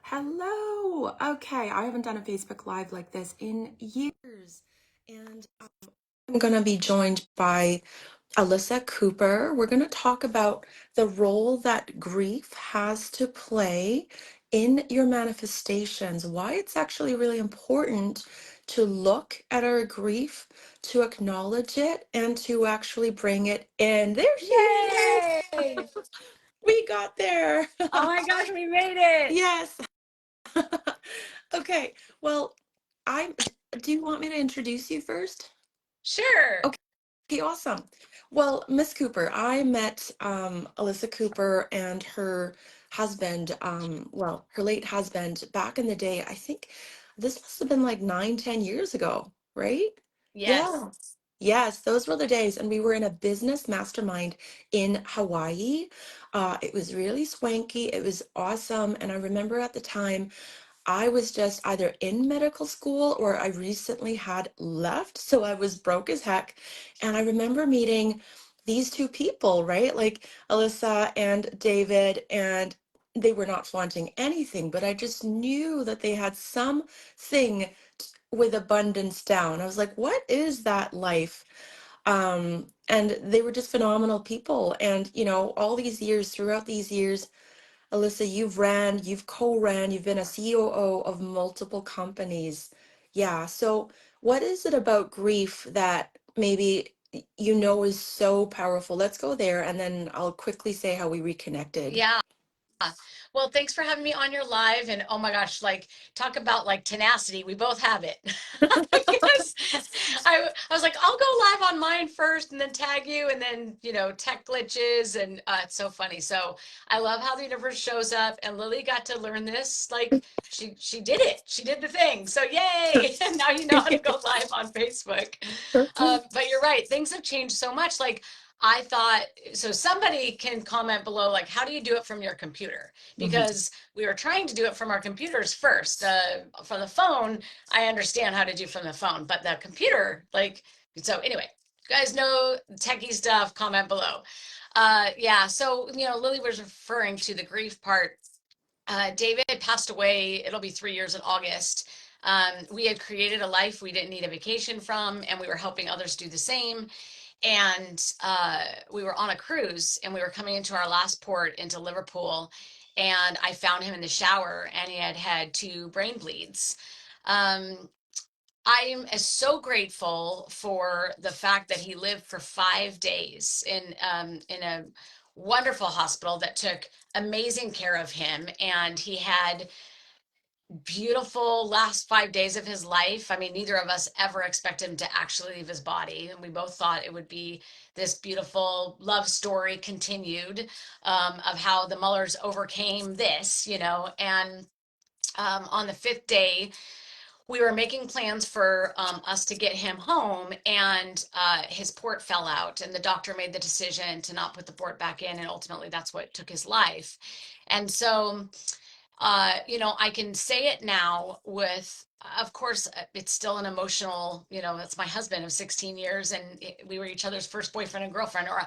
Hello. Okay, I haven't done a Facebook Live like this in years. And I'm going to be joined by Alyssa Cooper. We're going to talk about the role that grief has to play in your manifestations, why it's actually really important to look at our grief, to acknowledge it, and to actually bring it in. There she is. Yay! We got there. Oh my gosh, we made it. Yes. Okay, well, I'm. Do you want me to introduce you first? Sure. Okay, awesome. Well, Miss Cooper, I met Alyssa Cooper and her husband, her late husband, back in the day. I think this must have been like 9, 10 years ago, right? Yes. Yeah. Yes, those were the days. And we were in a business mastermind in Hawaii. It was really swanky. It was awesome. And I remember at the time, I was just either in medical school or I recently had left. So I was broke as heck. And I remember meeting these two people, right? Like Alyssa and David, and they were not flaunting anything, but I just knew that they had something with abundance down. I was like, what is that life? And they were just phenomenal people. And, all these years, throughout these years, Alyssa, you've co-ran, you've been a COO of multiple companies. Yeah. So what is it about grief that maybe is so powerful? Let's go there and then I'll quickly say how we reconnected. Yeah. Well, thanks for having me on your live. And oh my gosh, like talk about like tenacity. We both have it. Because I was like, I'll go live on mine first and then tag you and then, tech glitches. And it's so funny. So I love how the universe shows up. And Lily got to learn this. Like she did it. She did the thing. So yay. And now you know how to go live on Facebook. But you're right. Things have changed so much. Like I thought, so somebody can comment below, like, how do you do it from your computer? Mhm. Because we were trying to do it from our computers first. For the phone, I understand how to do from the phone, but the computer, like, so anyway, you guys know techie stuff, comment below. Yeah, so, Lily was referring to the grief part. David passed away, it'll be 3 years in August. We had created a life we didn't need a vacation from, and we were helping others do the same. And we were on a cruise and we were coming into our last port into Liverpool. And I found him in the shower and he had had two brain bleeds. Um, I am so grateful for the fact that he lived for 5 days in a wonderful hospital that took amazing care of him. And he had beautiful last 5 days of his life. I mean, neither of us ever expected him to actually leave his body. And we both thought it would be this beautiful love story continued of how the Mullers overcame this, And on the fifth day, we were making plans for us to get him home, and his port fell out. And the doctor made the decision to not put the port back in. And ultimately, that's what took his life. And so, I can say it now with, of course, it's still an emotional, that's my husband of 16 years, and we were each other's first boyfriend and girlfriend, or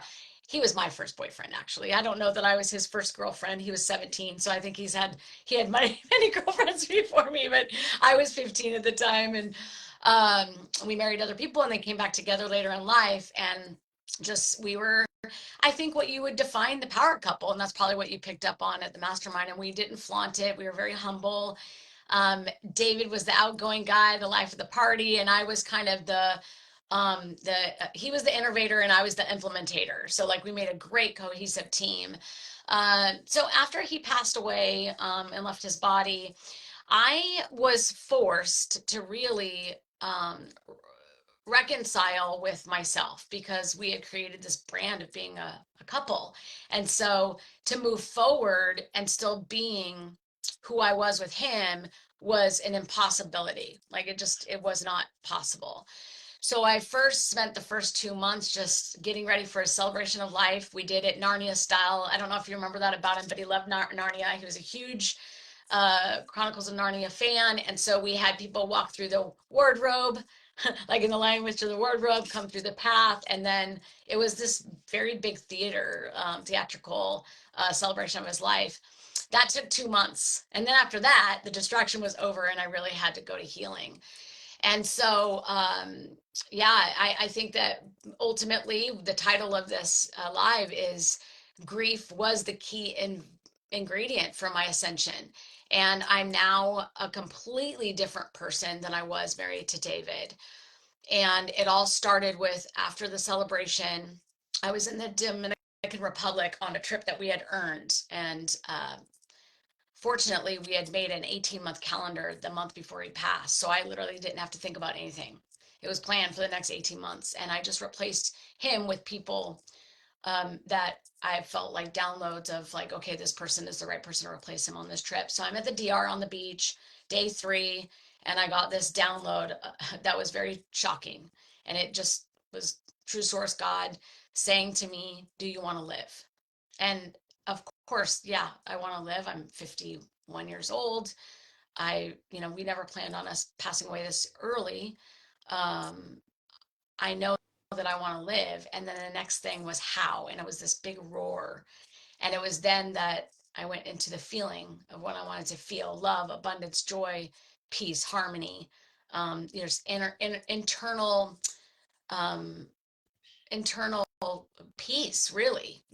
he was my first boyfriend, actually. I don't know that I was his first girlfriend. He was 17, so I think he had many, many girlfriends before me, but I was 15 at the time, and we married other people, and they came back together later in life, and just we were, I think, what you would define the power couple, and that's probably what you picked up on at the mastermind. And we didn't flaunt it. We were very humble. David was the outgoing guy, the life of the party, and I was kind of he was the innovator and I was the implementator. So like we made a great cohesive team. So after he passed away and left his body, I was forced to really reconcile with myself because we had created this brand of being a couple. And so to move forward and still being who I was with him was an impossibility. Like it was not possible. So I first spent the first 2 months just getting ready for a celebration of life. We did it Narnia style. I don't know if you remember that about him, but he loved Narnia. He was a huge Chronicles of Narnia fan. And so we had people walk through the wardrobe, like in the language of the wardrobe, come through the path. And then it was this very big theatrical celebration of his life. That took 2 months. And then after that, the distraction was over and I really had to go to healing. And so, yeah, I think that ultimately the title of this live is Grief Was the Key Ingredient for My Ascension. And I'm now a completely different person than I was married to David. And it all started with after the celebration, I was in the Dominican Republic on a trip that we had earned. And fortunately, we had made an 18-month calendar the month before he passed. So I literally didn't have to think about anything. It was planned for the next 18 months. And I just replaced him with people that I felt like downloads of like, okay, this person is the right person to replace him on this trip. So I'm at the DR on the beach, day 3, and I got this download that was very shocking. And it just was true source God saying to me, do you want to live? And of course, yeah, I want to live. I'm 51 years old. We never planned on us passing away this early. Um, I know that I want to live. And then the next thing was how, and it was this big roar. And it was then that I went into the feeling of what I wanted to feel: love, abundance, joy, peace, harmony. There's internal, um, internal peace, really,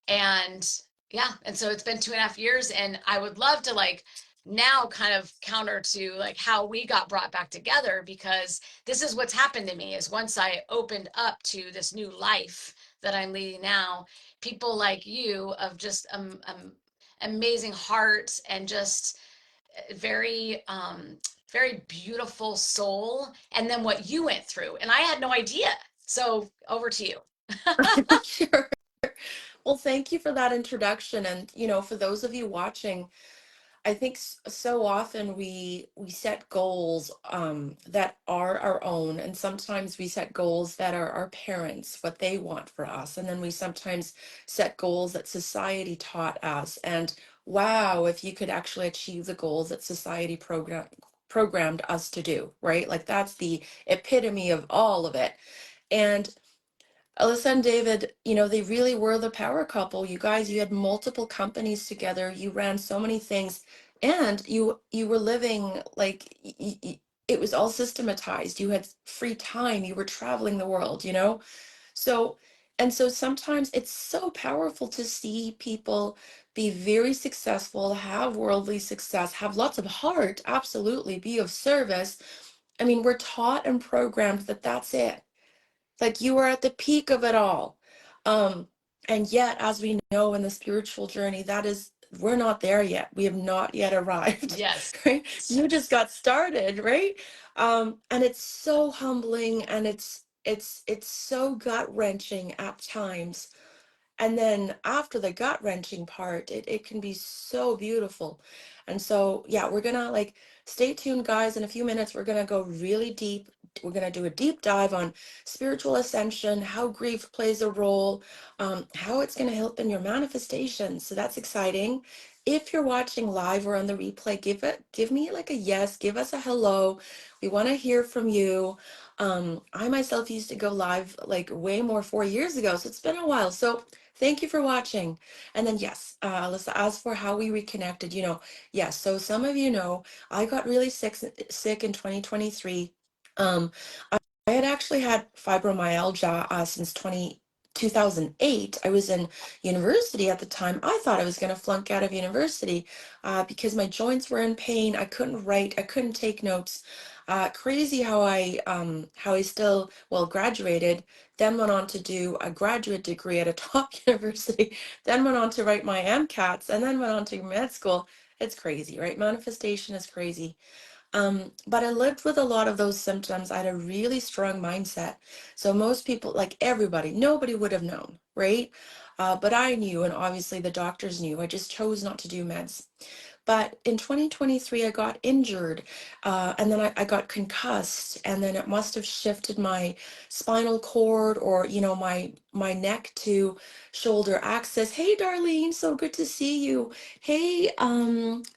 and yeah, and so it's been 2.5 years, and I would love to like now kind of counter to like how we got brought back together, because this is what's happened to me is once I opened up to this new life that I'm leading now, people like you of just amazing hearts and just very very beautiful soul, and then what you went through and I had no idea. So over to you. Sure. Well, thank you for that introduction. And, for those of you watching, I think so often we set goals that are our own, and sometimes we set goals that are our parents, what they want for us, and then we sometimes set goals that society taught us. And wow, if you could actually achieve the goals that society programmed us to do, right? Like that's the epitome of all of it. And Alyssa and David, they really were the power couple. You guys, you had multiple companies together. You ran so many things, and you were living like it was all systematized. You had free time. You were traveling the world. So, and so sometimes it's so powerful to see people be very successful, have worldly success, have lots of heart, absolutely, be of service. I mean, we're taught and programmed that that's it, like you are at the peak of it all. Um, and yet, as we know in the spiritual journey, we're not there yet. We have not yet arrived, Yes. right? You just got started, right? And it's so humbling, and it's so gut-wrenching at times. And then after the gut-wrenching part, it can be so beautiful. And so, yeah, we're gonna like stay tuned, guys. In a few minutes, we're gonna go really deep. We're gonna do a deep dive on spiritual ascension, how grief plays a role, how it's gonna help in your manifestation. So that's exciting. If you're watching live or on the replay, give me like a yes, give us a hello. We want to hear from you. I myself used to go live like way more 4 years ago, so it's been a while. So thank you for watching. And then, yes, Alyssa, as for how we reconnected, yes. So some of you know, I got really sick in 2023. Um, I had actually had fibromyalgia since 2008. I was in university at the time. I thought I was going to flunk out of university because my joints were in pain. I couldn't write. I couldn't take notes. Crazy how I still, well, graduated, then went on to do a graduate degree at a top university, then went on to write my MCATs, and then went on to med school. It's crazy, right? Manifestation is crazy. But I lived with a lot of those symptoms. I had a really strong mindset. So most people, like everybody, nobody would have known, right? But I knew, and obviously the doctors knew. I just chose not to do meds. But in 2023, I got injured, and then I got concussed, and then it must have shifted my spinal cord, or my neck to shoulder axis. Hey, Darlene, so good to see you. Hey,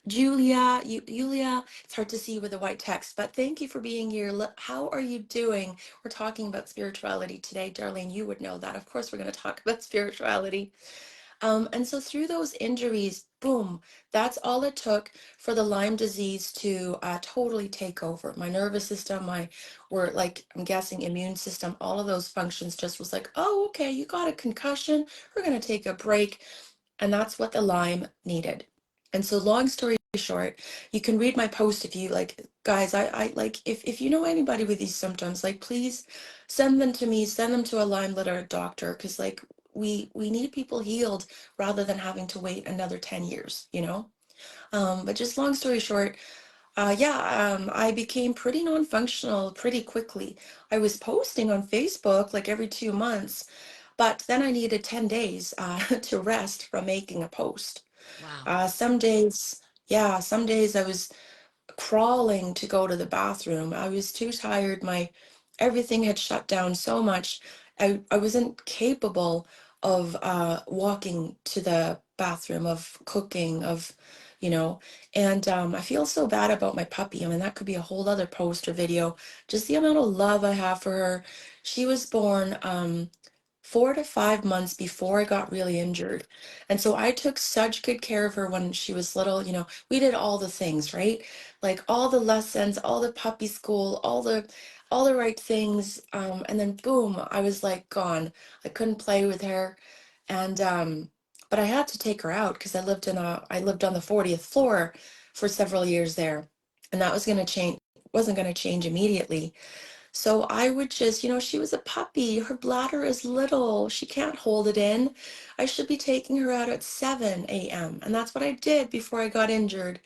Julia, Julia. It's hard to see you with the white text, but thank you for being here. How are you doing? We're talking about spirituality today, Darlene. You would know that. Of course, we're going to talk about spirituality. And so through those injuries, boom, that's all it took for the Lyme disease to totally take over. My nervous system, like, I'm guessing immune system, all of those functions just was like, oh, okay, you got a concussion. We're going to take a break. And that's what the Lyme needed. And so long story short, you can read my post if you like, guys, I like, if you know anybody with these symptoms, like, please send them to me, send them to a Lyme literate doctor. Cause like, we need people healed rather than having to wait another 10 years, you know? But just long story short, I became pretty non-functional pretty quickly. I was posting on Facebook like every 2 months, but then I needed 10 days to rest from making a post. Wow. Some days, yeah, some days I was crawling to go to the bathroom. I was too tired. My everything had shut down so much. I wasn't capable of walking to the bathroom, of cooking, of, you know, and I feel so bad about my puppy. I mean, that could be a whole other post or video. Just the amount of love I have for her. She was born 4 to 5 months before I got really injured. And so I took such good care of her when she was little. You know, we did all the things, right? Like all the lessons, all the puppy school, all the right things. And then boom, I was like gone. I couldn't play with her. And but I had to take her out because I lived on the 40th floor for several years there. And that was gonna change, wasn't gonna change immediately. So I would just, she was a puppy. Her bladder is little. She can't hold it in. I should be taking her out at 7 a.m. And that's what I did before I got injured.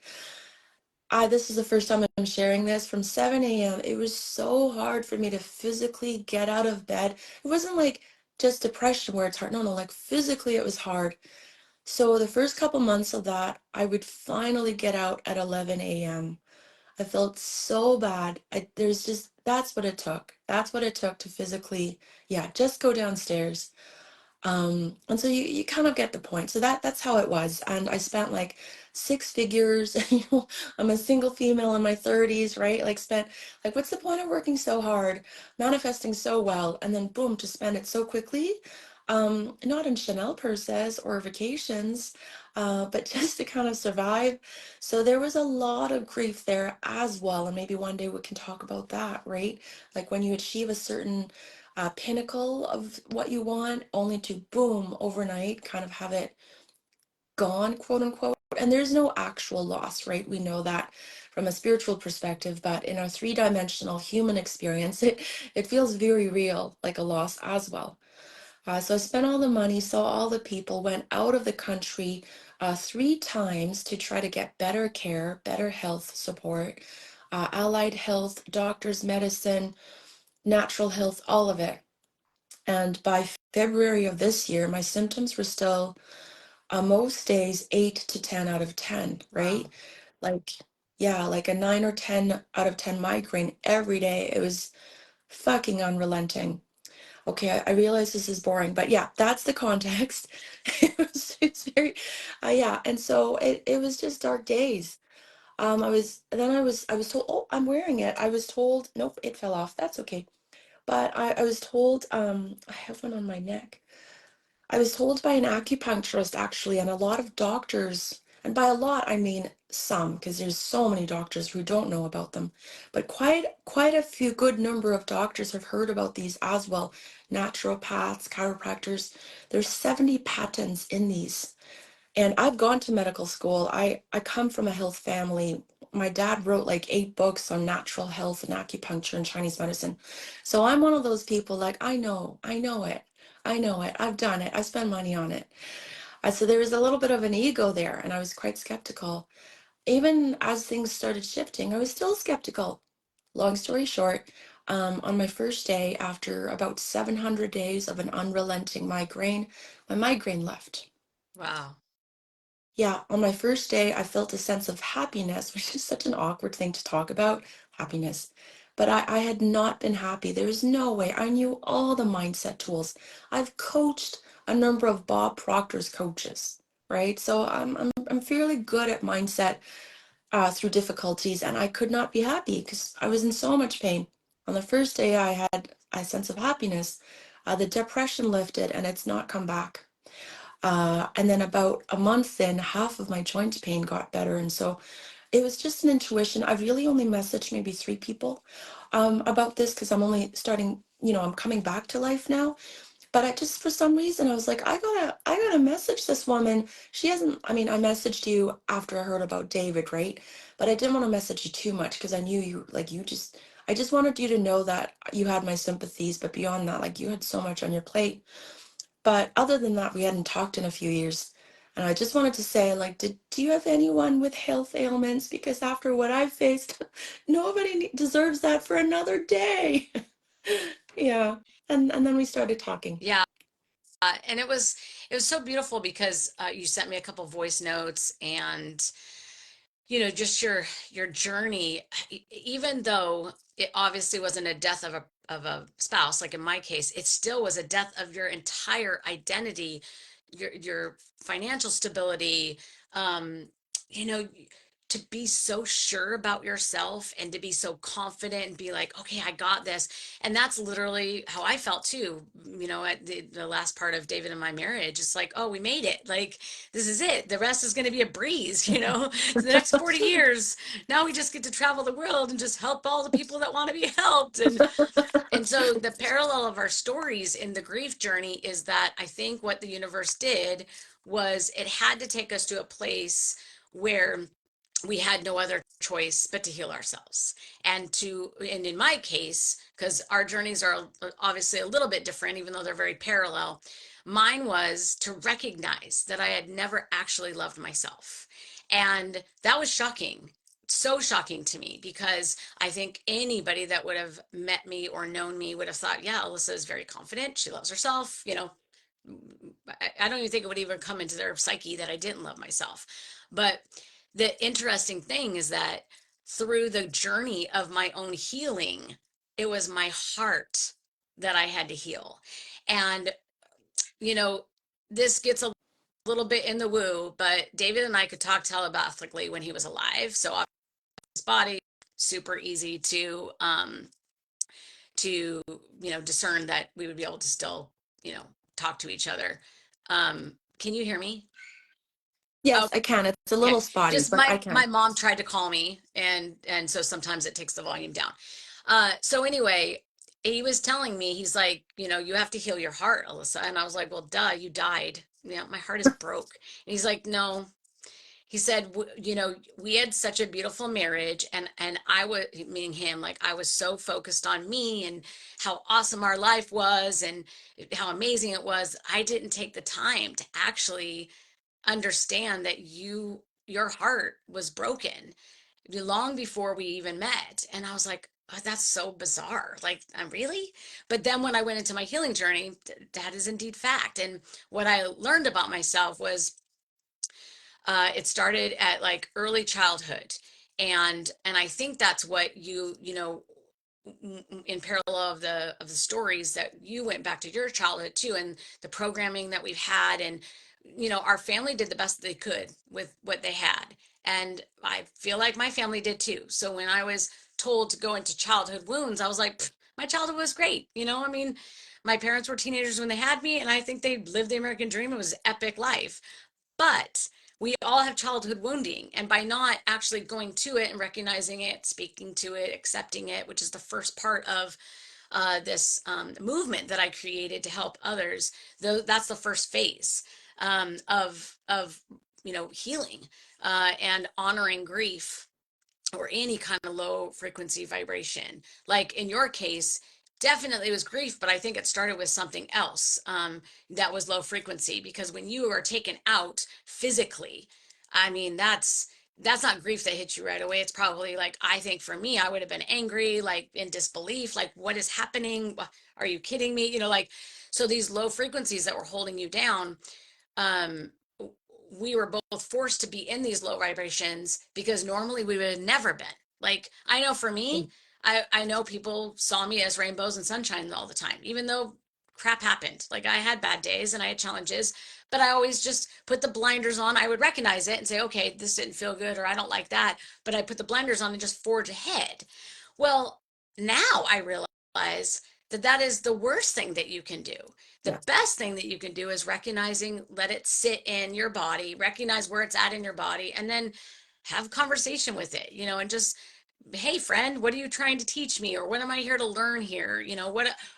This is the first time I'm sharing this. From 7 a.m., it was so hard for me to physically get out of bed. It wasn't like just depression where it's hard. No, no, like physically it was hard. So the first couple months of that, I would finally get out at 11 a.m. I felt so bad. That's what it took. That's what it took to physically, yeah, just go downstairs. And so you kind of get the point. So that's how it was. And I spent like six figures, I'm a single female in my 30s, right? Like spent like what's the point of working so hard, manifesting so well, and then boom, to spend it so quickly? Not in Chanel purses or vacations, but just to kind of survive. So there was a lot of grief there as well. And maybe one day we can talk about that, right? Like when you achieve a certain pinnacle of what you want, only to boom, overnight, kind of have it gone, quote unquote. And there's no actual loss, right? We know that from a spiritual perspective, but in our three-dimensional human experience, it feels very real, like a loss as well. So I spent all the money, saw all the people, went out of the country 3 times to try to get better care, better health support, allied health, doctors, medicine, natural health, all of it. And by February of this year, my symptoms were still most days 8 to 10 out of 10, right? Wow. Like, yeah, like a 9 or 10 out of 10 migraine every day. It was fucking unrelenting. Okay, I realize this is boring, but yeah, that's the context. It's very, yeah, and so it was just dark days. I was told, oh, I'm wearing it. I was told, nope, it fell off. That's okay. But I was told, I have one on my neck. I was told by an acupuncturist actually, and a lot of doctors, and by a lot I mean some, because there's so many doctors who don't know about them, but quite a few good number of doctors have heard about these as well. Naturopaths, chiropractors. There's 70 patents in these. And I've gone to medical school. I come from a health family. My dad wrote like 8 books on natural health and acupuncture and Chinese medicine. So I'm one of those people like, I know it. I know it. I've done it. I spend money on it. So there was a little bit of an ego there, and I was quite skeptical. Even as things started shifting, I was still skeptical. Long story short, on my first day, after about 700 days of an unrelenting migraine, my migraine left. Wow. Yeah, on my first day, I felt a sense of happiness, which is such an awkward thing to talk about, happiness. But I had not been happy. There was no way. I knew all the mindset tools. I've coached a number of Bob Proctor's coaches, right? So I'm fairly good at mindset through difficulties, and I could not be happy because I was in so much pain. On the first day, I had a sense of happiness. The depression lifted, and it's not come back. And then about a month in, half of my joint pain got better. And so it was just an intuition. I've really only messaged maybe 3 people about this because I'm only starting, I'm coming back to life now. But I just, for some reason, I was like, I gotta message this woman. She hasn't, I mean, I messaged you after I heard about David, right? But I didn't want to message you too much because I knew you, like, I just wanted you to know that you had my sympathies. But beyond that, like, you had so much on your plate. But other than that, we hadn't talked in a few years. And I just wanted to say, like, do you have anyone with health ailments? Because after what I've faced, nobody deserves that for another day. Yeah. And then we started talking. Yeah. And it was so beautiful because you sent me a couple voice notes, and just your journey, even though it obviously wasn't a death of a spouse, like in my case, it still was a death of your entire identity, your financial stability, um, you know, to be so sure about yourself and to be so confident and be like, okay, I got this. And that's literally how I felt too, at the last part of David and my marriage. It's like, oh, we made it. Like, this is it. The rest is going to be a breeze, So the next 40 years, now we just get to travel the world and just help all the people that want to be helped. And so the parallel of our stories in the grief journey is that I think what the universe did was it had to take us to a place where we had no other choice but to heal ourselves. And in my case, because our journeys are obviously a little bit different, even though they're very parallel, mine was to recognize that I had never actually loved myself. And that was shocking, so shocking to me, because I think anybody that would have met me or known me would have thought, yeah, Alyssa is very confident. She loves herself. I don't even think it would even come into their psyche that I didn't love myself. But the interesting thing is that through the journey of my own healing, it was my heart that I had to heal. And, you know, this gets a little bit in the woo, but David and I could talk telepathically when he was alive. So off his body, super easy to discern that we would be able to still, talk to each other. Can you hear me? Yes, I can. It's a Okay. little spotty, Just but I my can. mom tried to call me, and so sometimes it takes the volume down. So anyway, he was telling me, he's like, you have to heal your heart, Alyssa. And I was like, well, duh, you died. My heart is broke. And he's like, no. He said, we had such a beautiful marriage, and I was, meaning him, like I was so focused on me and how awesome our life was and how amazing it was. I didn't take the time to actually understand that your heart was broken long before we even met. And I was like, oh, that's so bizarre. Like, I'm really? But then when I went into my healing journey, that is indeed fact. And what I learned about myself was it started at like early childhood. And I think that's what in parallel of the stories that you went back to your childhood too, and the programming that we've had. And our family did the best they could with what they had, and I feel like my family did too. So when I was told to go into childhood wounds, I was like, my childhood was great. I mean, my parents were teenagers when they had me, and I think they lived the American dream. It was epic life. But we all have childhood wounding. And by not actually going to it and recognizing it, speaking to it, accepting it, which is the first part of this movement that I created to help others, though that's the first phase of healing and honoring grief or any kind of low frequency vibration. Like in your case, definitely it was grief, but I think it started with something else that was low frequency, because when you are taken out physically, I mean, that's not grief that hits you right away. It's probably like, I think for me, I would have been angry, like in disbelief, like, what is happening? Are you kidding me? Like, so these low frequencies that were holding you down, um, we were both forced to be in these low vibrations because normally we would have never been. Like, I know for me, I know people saw me as rainbows and sunshine all the time, even though crap happened. Like, I had bad days and I had challenges, but I always just put the blinders on. I would recognize it and say, okay, this didn't feel good, or I don't like that. But I put the blinders on and just forge ahead. Well, now I realize that that is the worst thing that you can do. The Yes. best thing that you can do is recognizing, let it sit in your body, recognize where it's at in your body, and then have conversation with it, you know, and just, hey friend, what are you trying to teach me, or what am I here to learn here, you know,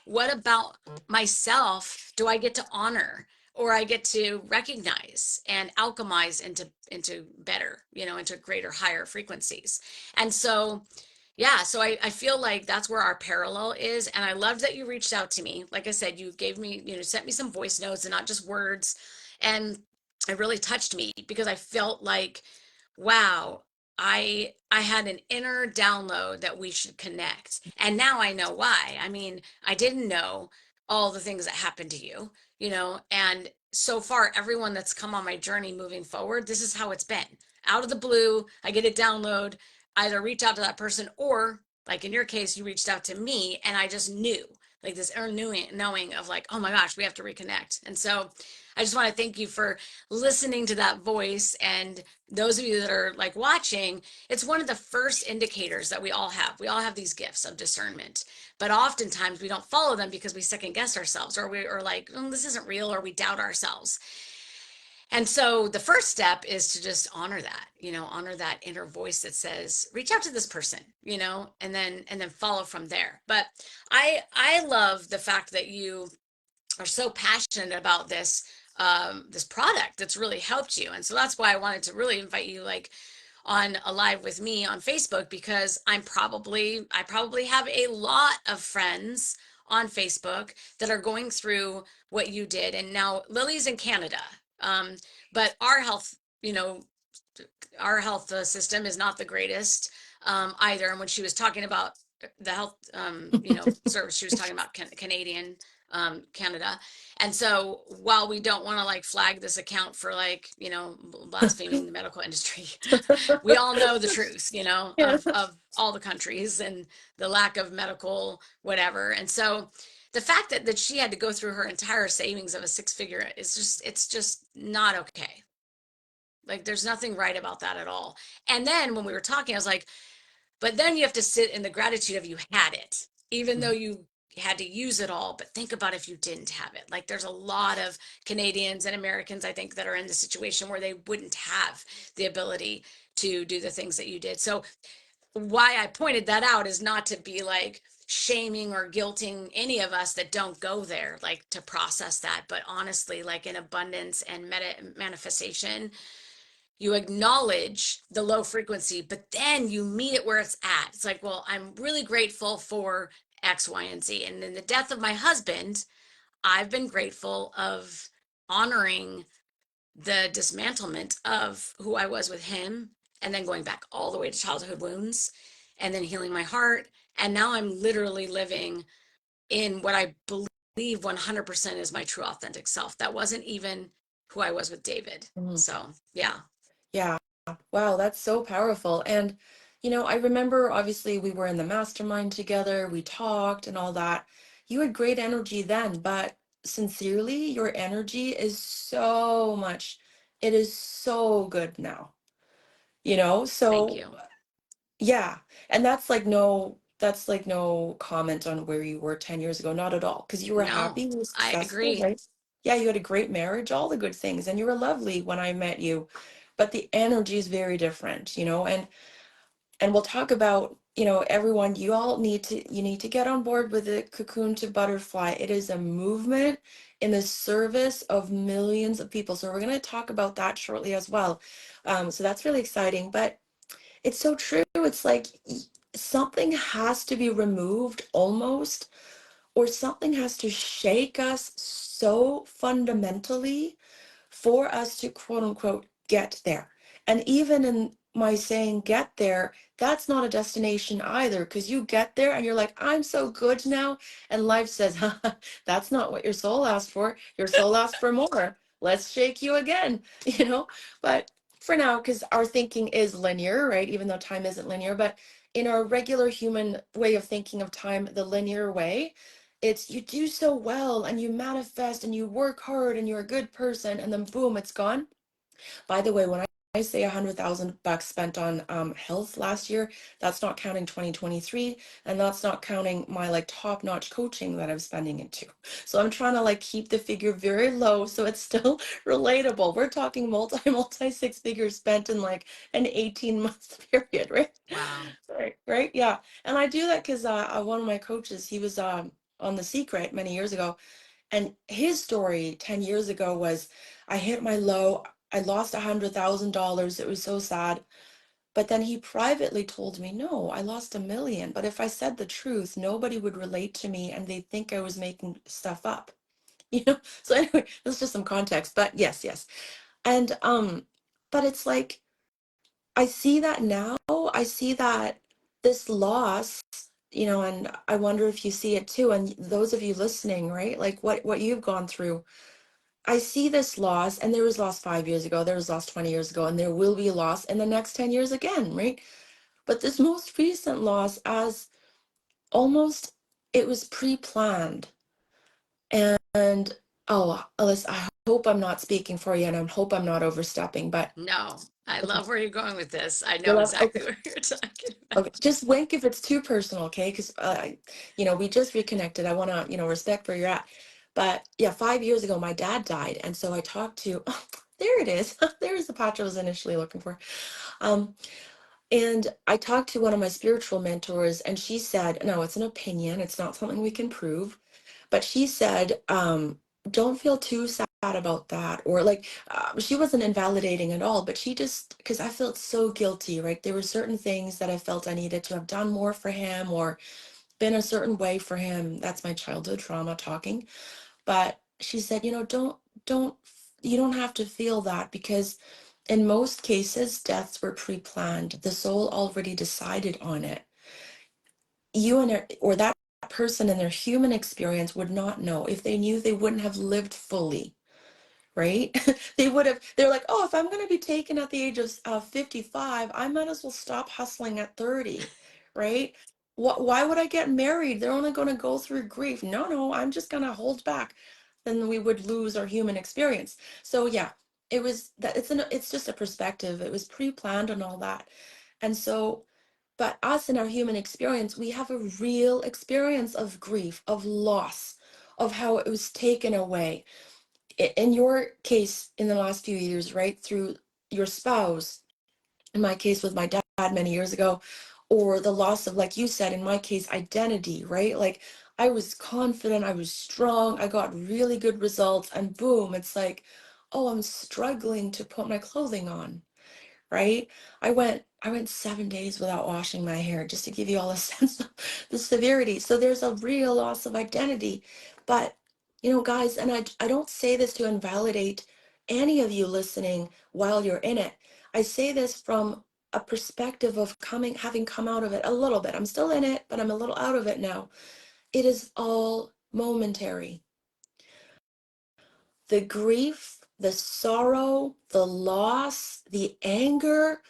what about myself do I get to honor, or I get to recognize and alchemize into better, you know, into greater, higher frequencies. And so yeah, so I feel like that's where our parallel is. And I loved that you reached out to me. Like I said, you gave me, you know, sent me some voice notes and not just words. And it really touched me because I felt like, wow, I had an inner download that we should connect. And now I know why. I mean, I didn't know all the things that happened to you, you know, and so far everyone that's come on my journey moving forward, this is how it's been. Out of the blue, I get a download, either reach out to that person, or like in your case, you reached out to me and I just knew, like this inner knowing of like, oh my gosh, we have to reconnect. And so I just want to thank you for listening to that voice. And those of you that are like watching, it's one of the first indicators that we all have. We all have these gifts of discernment, but oftentimes we don't follow them because we second guess ourselves, or we are like, oh, this isn't real, or we doubt ourselves. And so the first step is to just honor that, you know, honor that inner voice that says, reach out to this person, you know, and then follow from there. But I love the fact that you are so passionate about this this product that's really helped you. And so that's why I wanted to really invite you like on a live with me on Facebook, because I probably have a lot of friends on Facebook that are going through what you did. And now Lily's in Canada. Um, but our health, you know, our health system is not the greatest either. And when she was talking about the health, you know, service, she was talking about Canadian, Canada. And so while we don't want to like flag this account for like, you know, blaspheming the medical industry, we all know the truth, you know, Yeah. of all the countries and the lack of medical whatever. And so the fact that she had to go through her entire savings of a six-figure is just, it's just not okay. Like there's nothing right about that at all. And then when we were talking, I was like, but then you have to sit in the gratitude of you had it, even though you had to use it all. But think about if you didn't have it. Like there's a lot of Canadians and Americans, I think, that are in the situation where they wouldn't have the ability to do the things that you did. So why I pointed that out is not to be like shaming or guilting any of us that don't go there, like to process that, but honestly, like in abundance and manifestation, you acknowledge the low frequency, but then you meet it where it's at. It's like, well, I'm really grateful for X, Y, and Z. And in the death of my husband, I've been grateful of honoring the dismantlement of who I was with him, and then going back all the way to childhood wounds, and then healing my heart. And now I'm literally living in what I believe 100% is my true authentic self. That wasn't even who I was with David. Mhm. So, yeah. Yeah. Wow, that's so powerful. And, you know, I remember obviously we were in the mastermind together, we talked and all that. You had great energy then, but sincerely, your energy is so much, it is so good now, you know? Thank So you. yeah, and that's like no comment on where you were 10 years ago, not at all, because you were No, happy, you were I successful, agree. right? Yeah, you had a great marriage, all the good things, and you were lovely when I met you. But the energy is very different, you know, and we'll talk about, you know, everyone, you need to get on board with the Cocoon to Butterfly. It is a movement in the service of millions of people. So we're going to talk about that shortly as well. So that's really exciting. But it's so true. It's like something has to be removed almost, or something has to shake us so fundamentally for us to quote unquote get there. And even in my saying get there, that's not a destination either, because you get there and you're like, I'm so good now. And life says, that's not what your soul asked for. Your soul asked for more. Let's shake you again, you know? But for now, because our thinking is linear, right? Even though time isn't linear, but in our regular human way of thinking of time, the linear way, it's you do so well and you manifest and you work hard and you're a good person and then boom, it's gone. By the way, when I say $100,000 spent on health last year, that's not counting 2023, and that's not counting my like top-notch coaching that I'm spending into. So I'm trying to like keep the figure very low so it's still relatable. We're talking multi six figures spent in like an 18-month period, right? Wow. Right, yeah. And I do that because one of my coaches, he was on The Secret many years ago, and his story 10 years ago was, I hit my low. I lost $100,000. It was so sad. But then he privately told me, no, I lost 1 million. But if I said the truth, nobody would relate to me and they'd think I was making stuff up. You know? So anyway, that's just some context. But yes, yes. And but it's like I see that now. I see that this loss, and I wonder if you see it too. And those of you listening, right? Like what you've gone through, I see this loss, and there was loss 5 years ago, there was loss 20 years ago, and there will be loss in the next 10 years again, right? But this most recent loss, as almost it was pre-planned. And oh, Alyssa, I hope I'm not speaking for you, and I hope I'm not overstepping, but No, I okay, love where you're going with this. I you know love, okay, exactly what you're talking okay, about. just wink if it's too personal, okay? Because we just reconnected. I want to, respect where you're at. But yeah, 5 years ago, my dad died, and so I talked to. There it is. There's the patch I was initially looking for. Um, and I talked to one of my spiritual mentors, and she said, no, it's an opinion. It's not something we can prove. But she said, don't feel too sad about that. Or like, she wasn't invalidating at all, but she just, because I felt so guilty, right? There were certain things that I felt I needed to have done more for him or been a certain way for him. That's my childhood trauma talking. But she said, don't, you don't have to feel that because in most cases, deaths were pre-planned. The soul already decided on it. You and or that person in their human experience would not know. If they knew, they wouldn't have lived fully, right? They're like, oh, if I'm going to be taken at the age of 55, I might as well stop hustling at 30, right? Why would I get married? They're only going to go through grief. No, no, I'm just going to hold back. Then we would lose our human experience. So yeah, it was that it's just a perspective. It was pre-planned and all that. And so, but us in our human experience, we have a real experience of grief, of loss, of how it was taken away in your case in the last few years, right, through your spouse, in my case with my dad many years ago, or the loss of, like you said, in my case, identity, right? Like I was confident, I was strong, I got really good results, and boom, it's like, oh, I'm struggling to put my clothing on, right? I went 7 days without washing my hair, just to give you all a sense of the severity. So there's a real loss of identity. But guys, and I don't say this to invalidate any of you listening while you're in it. I say this from a perspective of having come out of it a little bit. I'm still in it, but I'm a little out of it now. It is all momentary. The grief, the sorrow, the loss, the anger,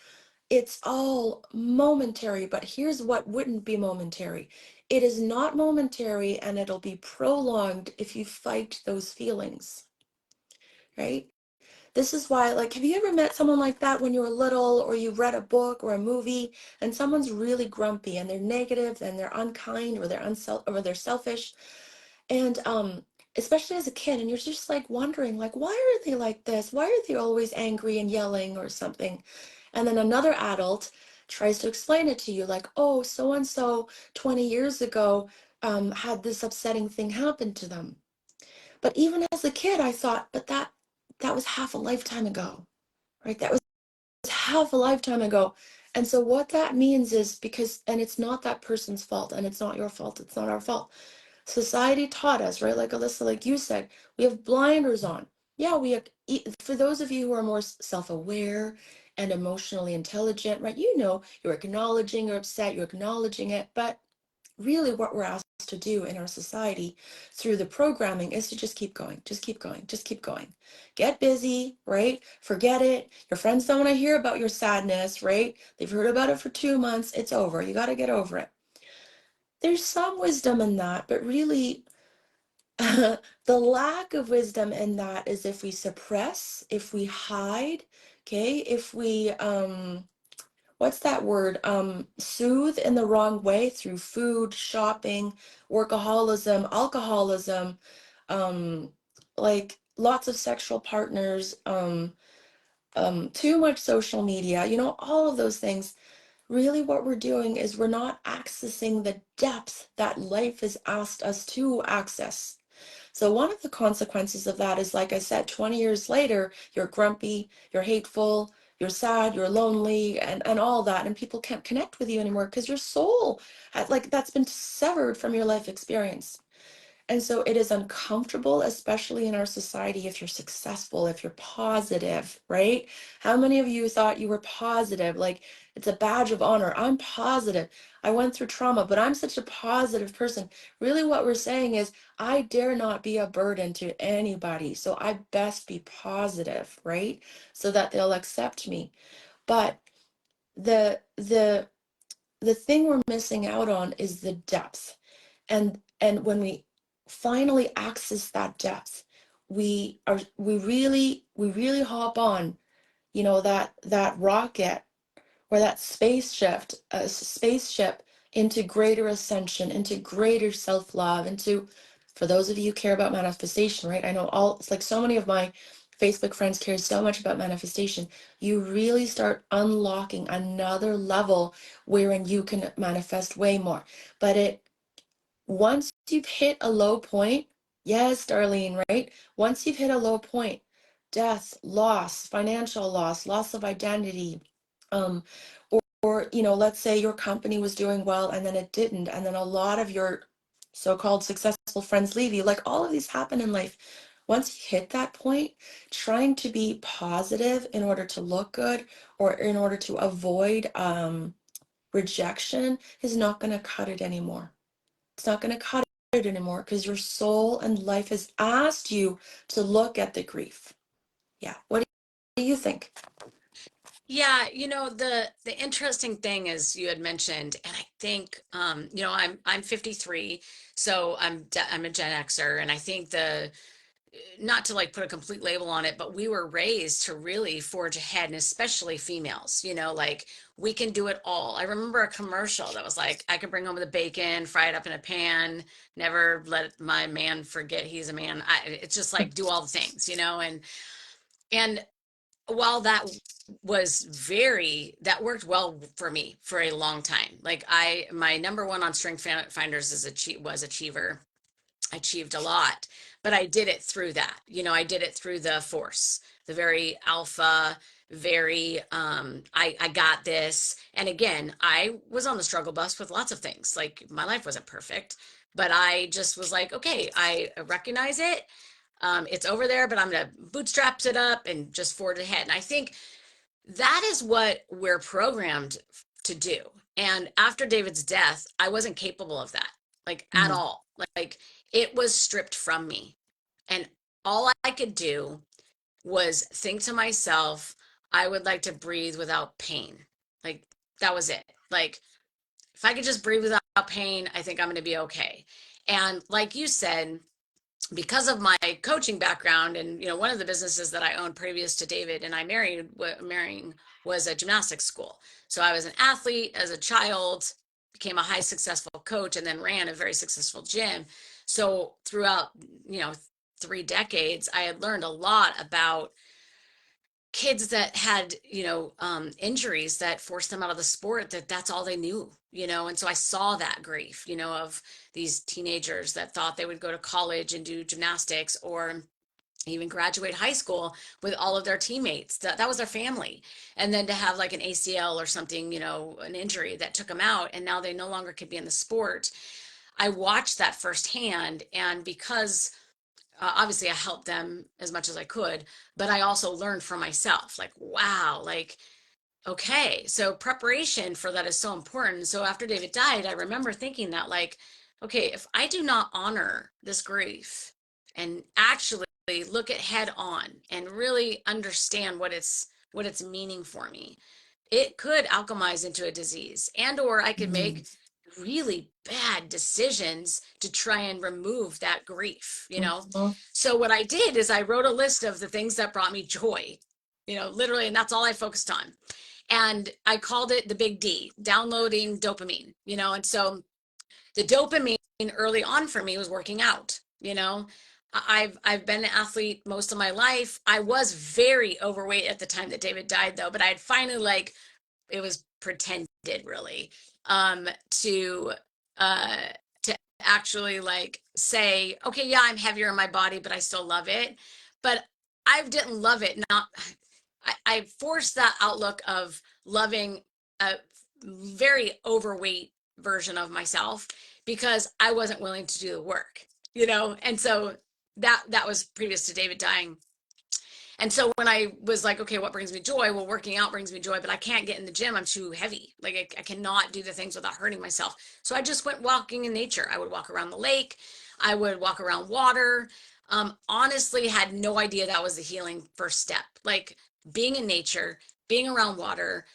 it's all momentary, but here's what wouldn't be momentary. It is not momentary, and it'll be prolonged if you fight those feelings, right? This is why, like, have you ever met someone like that when you were little, or you read a book or a movie, and someone's really grumpy and they're negative and they're unkind or they're selfish, and especially as a kid, and you're just like wondering, like, why are they like this? Why are they always angry and yelling or something? And then another adult tries to explain it to you, like, oh, so and so 20 years ago had this upsetting thing happen to them. But even as a kid, I thought, but that was half a lifetime ago, right? That was half a lifetime ago. And so what that means is and it's not that person's fault, and it's not your fault, it's not our fault. Society taught us, right? Like Alyssa, like you said, we have blinders on. Yeah, for those of you who are more self-aware and emotionally intelligent, right? You're acknowledging you're upset, you're acknowledging it, but really what we're asked to do in our society through the programming is to just keep going, just keep going, just keep going. Get busy, right? Forget it. Your friends don't want to hear about your sadness, right? They've heard about it for 2 months. It's over. You got to get over it. There's some wisdom in that, but really, the lack of wisdom in that is if we suppress, if we hide, Okay, if we what's that word? Soothe in the wrong way through food, shopping, workaholism, alcoholism, um, like lots of sexual partners, too much social media, all of those things. Really, what we're doing is we're not accessing the depth that life has asked us to access. So one of the consequences of that is, like I said, 20 years later, you're grumpy, you're hateful, you're sad, you're lonely, and all that, and people can't connect with you anymore because your soul, like that's been severed from your life experience. And so it is uncomfortable, especially in our society, if you're successful, if you're positive, right? How many of you thought you were positive? Like it's a badge of honor. I'm positive. I went through trauma, but I'm such a positive person. Really, what we're saying is, I dare not be a burden to anybody. So I best be positive, right? So that they'll accept me. But the thing we're missing out on is the depth. And when we finally access that depth, we really hop on, that rocket or that spaceship into greater ascension, into greater self-love, into, for those of you who care about manifestation, right? I know it's like so many of my Facebook friends care so much about manifestation. You really start unlocking another level wherein you can manifest way more. But once you've hit a low point, yes, Darlene, right? Once you've hit a low point, death, loss, financial loss, loss of identity, um, or let's say your company was doing well and then it didn't, and then a lot of your so-called successful friends leave you. Like all of these happen in life. Once you hit that point, trying to be positive in order to look good or in order to avoid rejection is not going to cut it anymore. It's not going to cut it anymore because your soul and life has asked you to look at the grief. Yeah. What do you think? Yeah, the interesting thing is you had mentioned, and I think I'm 53, so I'm a Gen Xer, and I think the not to like put a complete label on it, but we were raised to really forge ahead, and especially females, like we can do it all. I remember a commercial that was like, I can bring home the bacon, fry it up in a pan, never let my man forget he's a man. It's just like do all the things, and while that worked well for me for a long time. Like my number one on Strength Finders was Achiever. I achieved a lot, but I did it through that. I did it through the force, the very alpha, very I got this. And again, I was on the struggle bus with lots of things. Like my life wasn't perfect, but I just was like, okay, I recognize it. It's over there, but I'm gonna bootstraps it up and just forge ahead. And I think that is what we're programmed to do. And after David's death, I wasn't capable of that, like at Mhm. all. Like it was stripped from me. And all I could do was think to myself, I would like to breathe without pain. Like that was it. Like if I could just breathe without pain, I think I'm going to be okay. And like you said, because of my coaching background, and one of the businesses that I owned previous to David and I marrying was a gymnastics school. So I was an athlete as a child, became a high successful coach, and then ran a very successful gym. So throughout 3 decades, I had learned a lot about kids that had injuries that forced them out of the sport, that's all they knew, and so I saw that grief, of these teenagers that thought they would go to college and do gymnastics or even graduate high school with all of their teammates, that was their family, and then to have like an ACL or something, an injury that took them out, and now they no longer could be in the sport. I watched that firsthand, and because obviously I helped them as much as I could, but I also learned for myself, like, wow, like, okay, so preparation for that is so important. So after David died, I remember thinking that, like, okay, if I do not honor this grief and actually look it head on and really understand what it's meaning for me, it could alchemize into a disease, and or I could Mhm. make really bad decisions to try and remove that grief. Mhm. So what I did is I wrote a list of the things that brought me joy, literally, and that's all I focused on. And I called it the big D, downloading dopamine, and so the dopamine early on for me was working out. I've been an athlete most of my life. I was very overweight at the time that David died, though, but I had finally, like, it was pretended, really, to uh to actually, like, say, okay, yeah, I'm heavier in my body, but I still love it. But I didn't love it. Not I forced that outlook of loving a very overweight version of myself because I wasn't willing to do the work, and so that was previous to David dying. And so when I was like, okay, what brings me joy? Well, working out brings me joy, but I can't get in the gym. I'm too heavy. Like, I cannot do the things without hurting myself. So I just went walking in nature. I would walk around the lake. I would walk around water. Honestly, had no idea that was the healing first step. Like, being in nature, being around water,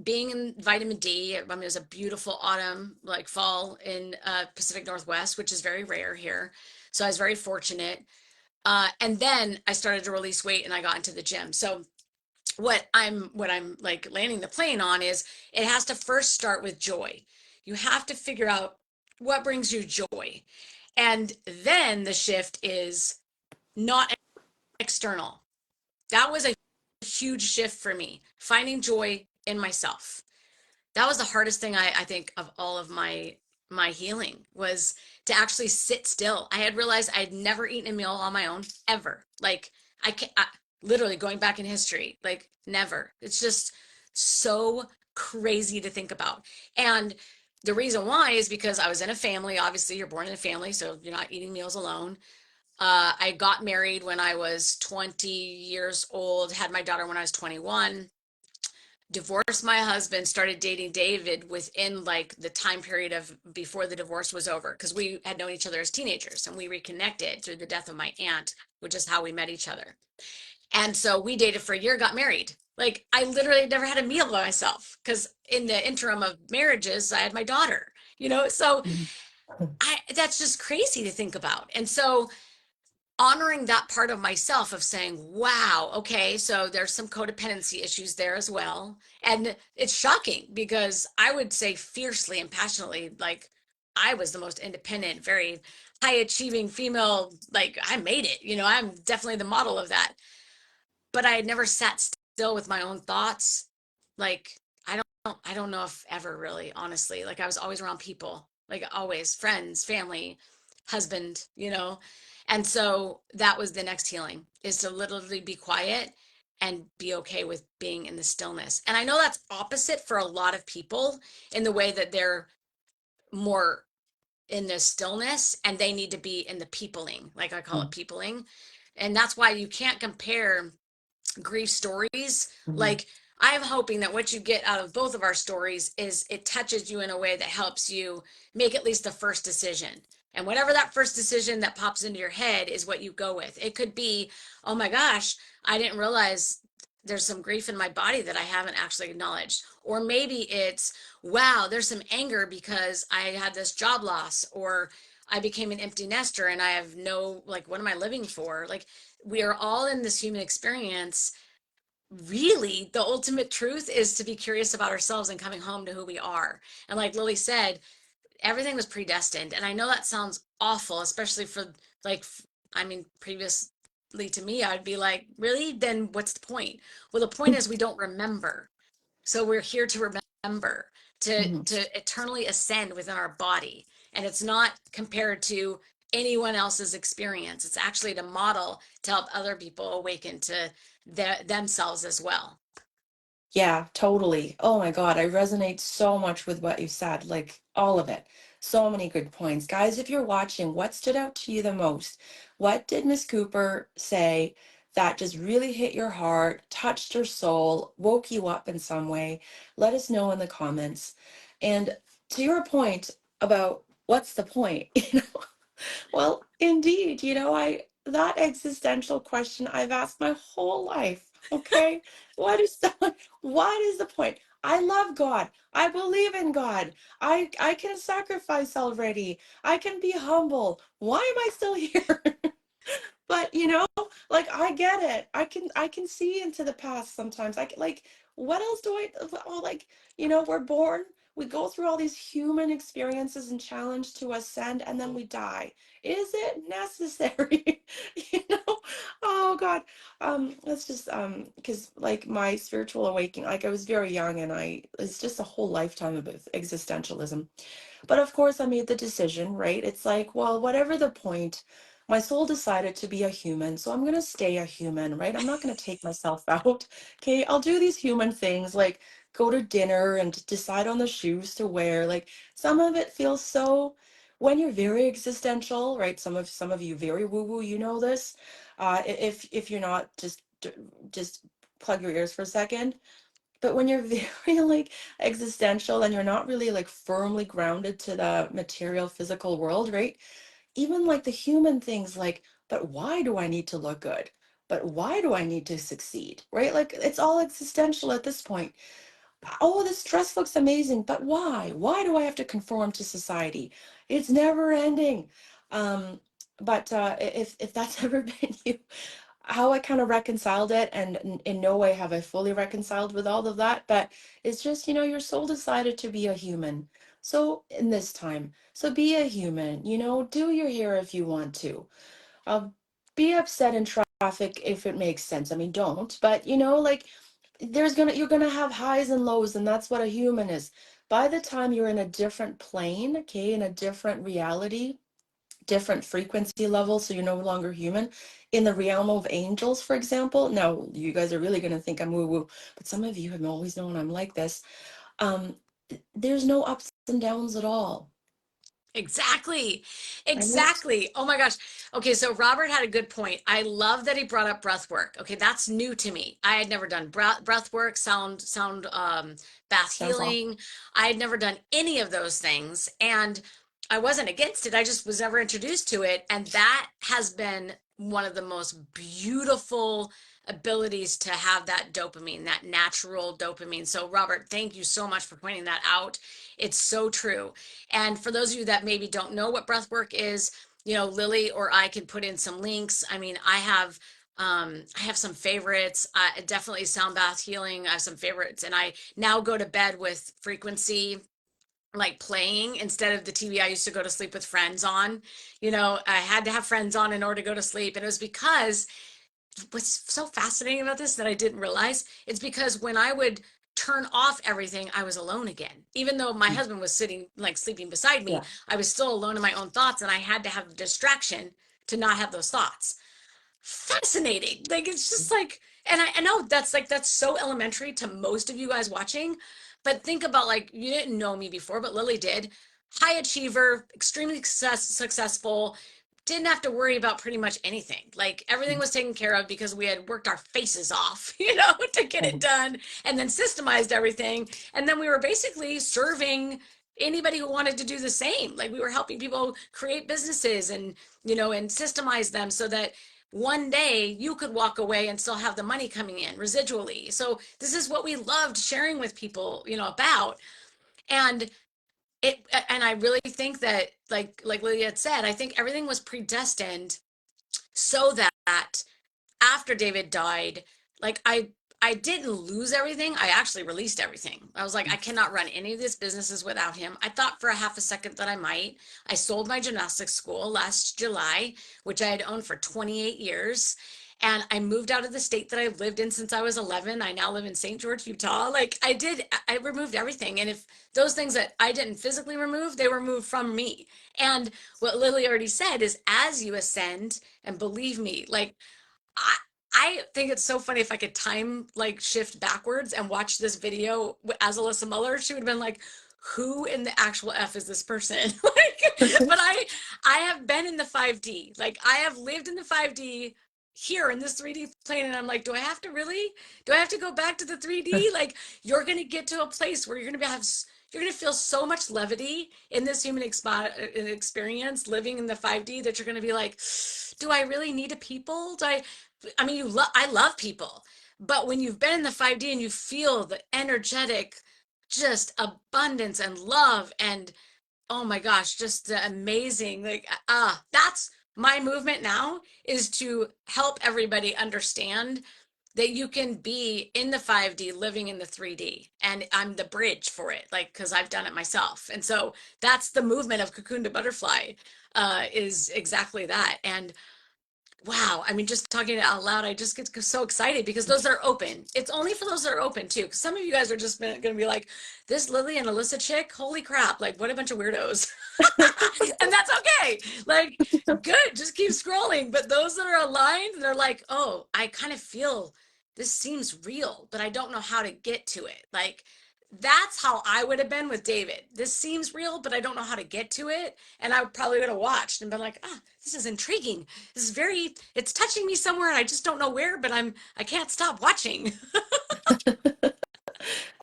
being in vitamin D. I mean, it was a beautiful autumn, like fall in Pacific Northwest, which is very rare here. So I was very fortunate. And then I started to release weight and I got into the gym. So what I'm like landing the plane on is it has to first start with joy. You have to figure out what brings you joy. And then the shift is not external. That was a huge shift for me, finding joy in myself. That was the hardest thing, I think, of all of my healing, was to actually sit still. I had realized I had never eaten a meal on my own ever. Like, literally going back in history, like, never. It's just so crazy to think about. And the reason why is because I was in a family. Obviously, you're born in a family, so you're not eating meals alone. I got married when I was 20 years old, had my daughter when I was 21, divorced my husband, started dating David within, like, the time period of before the divorce was over, because we had known each other as teenagers, and we reconnected through the death of my aunt, which is how we met each other. And so we dated for a year, got married. Like, I literally never had a meal by myself because in the interim of marriages, I had my daughter, so Mhm. I that's just crazy to think about. And so honoring that part of myself of saying, wow, okay, so there's some codependency issues there as well. And it's shocking because I would say fiercely and passionately, like, I was the most independent, very high achieving female. Like, I made it, I'm definitely the model of that. But I had never sat still with my own thoughts. Like, I don't know if ever, really, honestly. Like, I was always around people, like, always friends, family, husband, And so that was the next healing, is to literally be quiet and be okay with being in the stillness. And I know that's opposite for a lot of people in the way that they're more in the stillness and they need to be in the peopling, like I call it peopling. And that's why you can't compare grief stories. Mhm. Like, I'm hoping that what you get out of both of our stories is it touches you in a way that helps you make at least the first decision. And whatever that first decision that pops into your head is what you go with. It could be, oh my gosh, I didn't realize there's some grief in my body that I haven't actually acknowledged. Or maybe it's, wow, there's some anger because I had this job loss, or I became an empty nester and I have no, like, what am I living for? Like, we are all in this human experience. Really, the ultimate truth is to be curious about ourselves and coming home to who we are. And like Lily said, everything was predestined. And I know that sounds awful, especially for, like, I mean, previously to me, I'd be like, really? Then what's the point? Well, the point is we don't remember. So we're here to remember, to Mhm. eternally ascend within our body. And it's not compared to anyone else's experience. It's actually to model, to help other people awaken to themselves as well. Yeah, totally. Oh my God, I resonate so much with what you said, like all of it. So many good points. Guys, if you're watching, what stood out to you the most? What did Miss Cooper say that just really hit your heart, touched your soul, woke you up in some way? Let us know in the comments. And to your point about what's the point, well, indeed, I that existential question I've asked my whole life. Okay, what is the point? I love God. I believe in God. I can sacrifice already. I can be humble. Why am I still here? But, like, I get it. I can see into the past sometimes. Like, what else do I oh, like, we're born, we go through all these human experiences and challenge to ascend, and then we die. Is it necessary? You know? Oh God. That's just because like my spiritual awakening, like I was very young and it's just a whole lifetime of existentialism. But of course, I made the decision, right? It's like, well, whatever the point, my soul decided to be a human, so I'm going to stay a human, right? I'm not going to take myself out. Okay, I'll do these human things like go to dinner and decide on the shoes to wear. Like some of it feels so when you're very existential, right? Some of you very woo-woo, you know this. If you're not, just plug your ears for a second. But when you're very like existential and you're not really like firmly grounded to the material physical world, right? Even like the human things like, but why do I need to look good? But why do I need to succeed? Right? Like it's all existential at this point. Oh, this dress looks amazing, but why? Why do I have to conform to society? It's never ending. Um, but if that's ever been you, how I kind of reconciled it, and in no way have I fully reconciled with all of that, but it's just, your soul decided to be a human. So in this time, so be a human, do your hair if you want to. Uh, be upset in traffic if it makes sense. I mean, don't, but like you're gonna have highs and lows, and that's what a human is. By the time you're in a different plane, okay, in a different reality, different frequency level, so you're no longer human, in the realm of angels, for example. Now you guys are really going to think I'm woo woo, but some of you have always known I'm like this. um there's no ups and downs at all, Exactly. right? Exactly. Oh my gosh. Okay, so Robert had a good point. I love that he brought up breath work. Okay, that's new to me. I had never done breath work, sound bath Sounds awesome. healing. I had never done any of those things, and I wasn't against it. I just was never introduced to it, and that has been one of the most beautiful abilities to have that dopamine, that natural dopamine. So Robert, thank you so much for pointing that out. It's so true. And for those of you that maybe don't know what breath work is, Lily or I can put in some links. I mean, I have some favorites. Definitely sound bath healing. I have some favorites, and I now go to bed with frequency like playing instead of the TV I used to go to sleep with Friends on. I had to have Friends on in order to go to sleep, and it was because what's so fascinating about this that I didn't realize, it's because when I would turn off everything, I was alone again. Even though my husband was sitting, like sleeping beside me, Yeah. I was still alone in my own thoughts, and I had to have a distraction to not have those thoughts. Fascinating. Like it's just like, and I know that's so elementary to most of you guys watching, but think about like you didn't know me before, but Lily did. High achiever, extremely successful, didn't have to worry about pretty much anything. Like everything was taken care of because we had worked our faces off, to get it Mhm. done and then systemized everything. And then we were basically serving anybody who wanted to do the same. Like we were helping people create businesses and systemize them so that one day you could walk away and still have the money coming in residually. So this is what we loved sharing with people, about. And and I really think that like Lydia had said, I think everything was predestined so that after David died, like I didn't lose everything. I actually released everything. I was like, I cannot run any of these businesses without him. I thought for a half a second that I might. I sold my gymnastics school last July, which I had owned for 28 years. And I moved out of the state that I've lived in since I was 11. I now live in St. George, Utah. Like I removed everything. And if those things that I didn't physically remove, they were moved from me. And what Lily already said is as you ascend, and believe me, like I I think it's so funny if I could time like shift backwards and watch this video as Alyssa Muller, she would have been like, who in the actual F is this person? But I have been in the 5D. Like I have lived in the 5D here in this 3D plane, and I'm like, do I have to really? Do I have to go back to the 3D? Like you're gonna get to a place where you're gonna feel so much levity in this human experience living in the 5D that you're gonna be like, do I really need a people? I mean, I love people, but when you've been in the 5D and you feel the energetic, just abundance and love and oh my gosh, just the amazing, like, that's my movement now is to help everybody understand that you can be in the 5D living in the 3D, and I'm the bridge for it, like, because I've done it myself. And so that's the movement of Cocoon to Butterfly, is exactly that. And wow, I mean, just talking it out loud, I just get so excited because those are open. It's only for those that are open too. Because some of you guys are just going to be like, this Lily and Alyssa chick, holy crap, like what a bunch of weirdos. And that's okay. Like, good, just keep scrolling. But those that are aligned, they're like, oh, I kind of feel this seems real, but I don't know how to get to it. Like, that's how I would have been with David. This seems real, but I don't know how to get to it. And I probably would have watched and been like, ah, this is intriguing. This is very, it's touching me somewhere and I just don't know where, but I can't stop watching.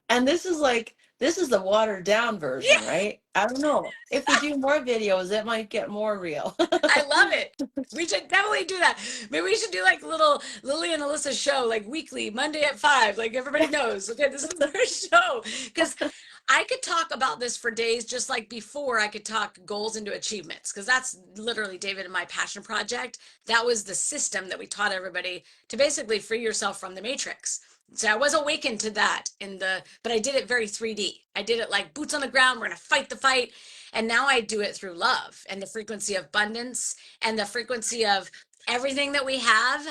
And this is the watered down Yeah, version, right? I don't know. If we do more videos, it might get more real. I love it. We should definitely do that. Maybe we should do like little Lily and Alyssa show, like weekly, Monday at 5. Like everybody knows, okay, this is their show. Because I could talk about this for days, just like before I could talk goals into achievements, because that's literally David and my passion project. That was the system that we taught everybody to basically free yourself from the matrix. So I was awakened to that but I did it very 3D. I did it like boots on the ground. We're going to fight the fight. And now I do it through love and the frequency of abundance and the frequency of everything that we have,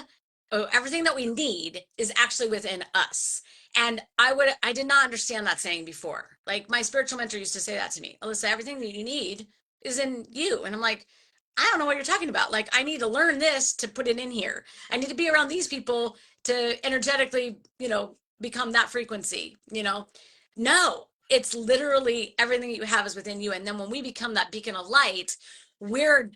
everything that we need is actually within us. And I did not understand that saying before. Like my spiritual mentor used to say that to me, Alyssa, everything that you need is in you. And I'm like, I don't know what you're talking about. Like, I need to learn this to put it in here. I need to be around these people to energetically, become that frequency, No, it's literally everything you have is within you. And then when we become that beacon of light, we're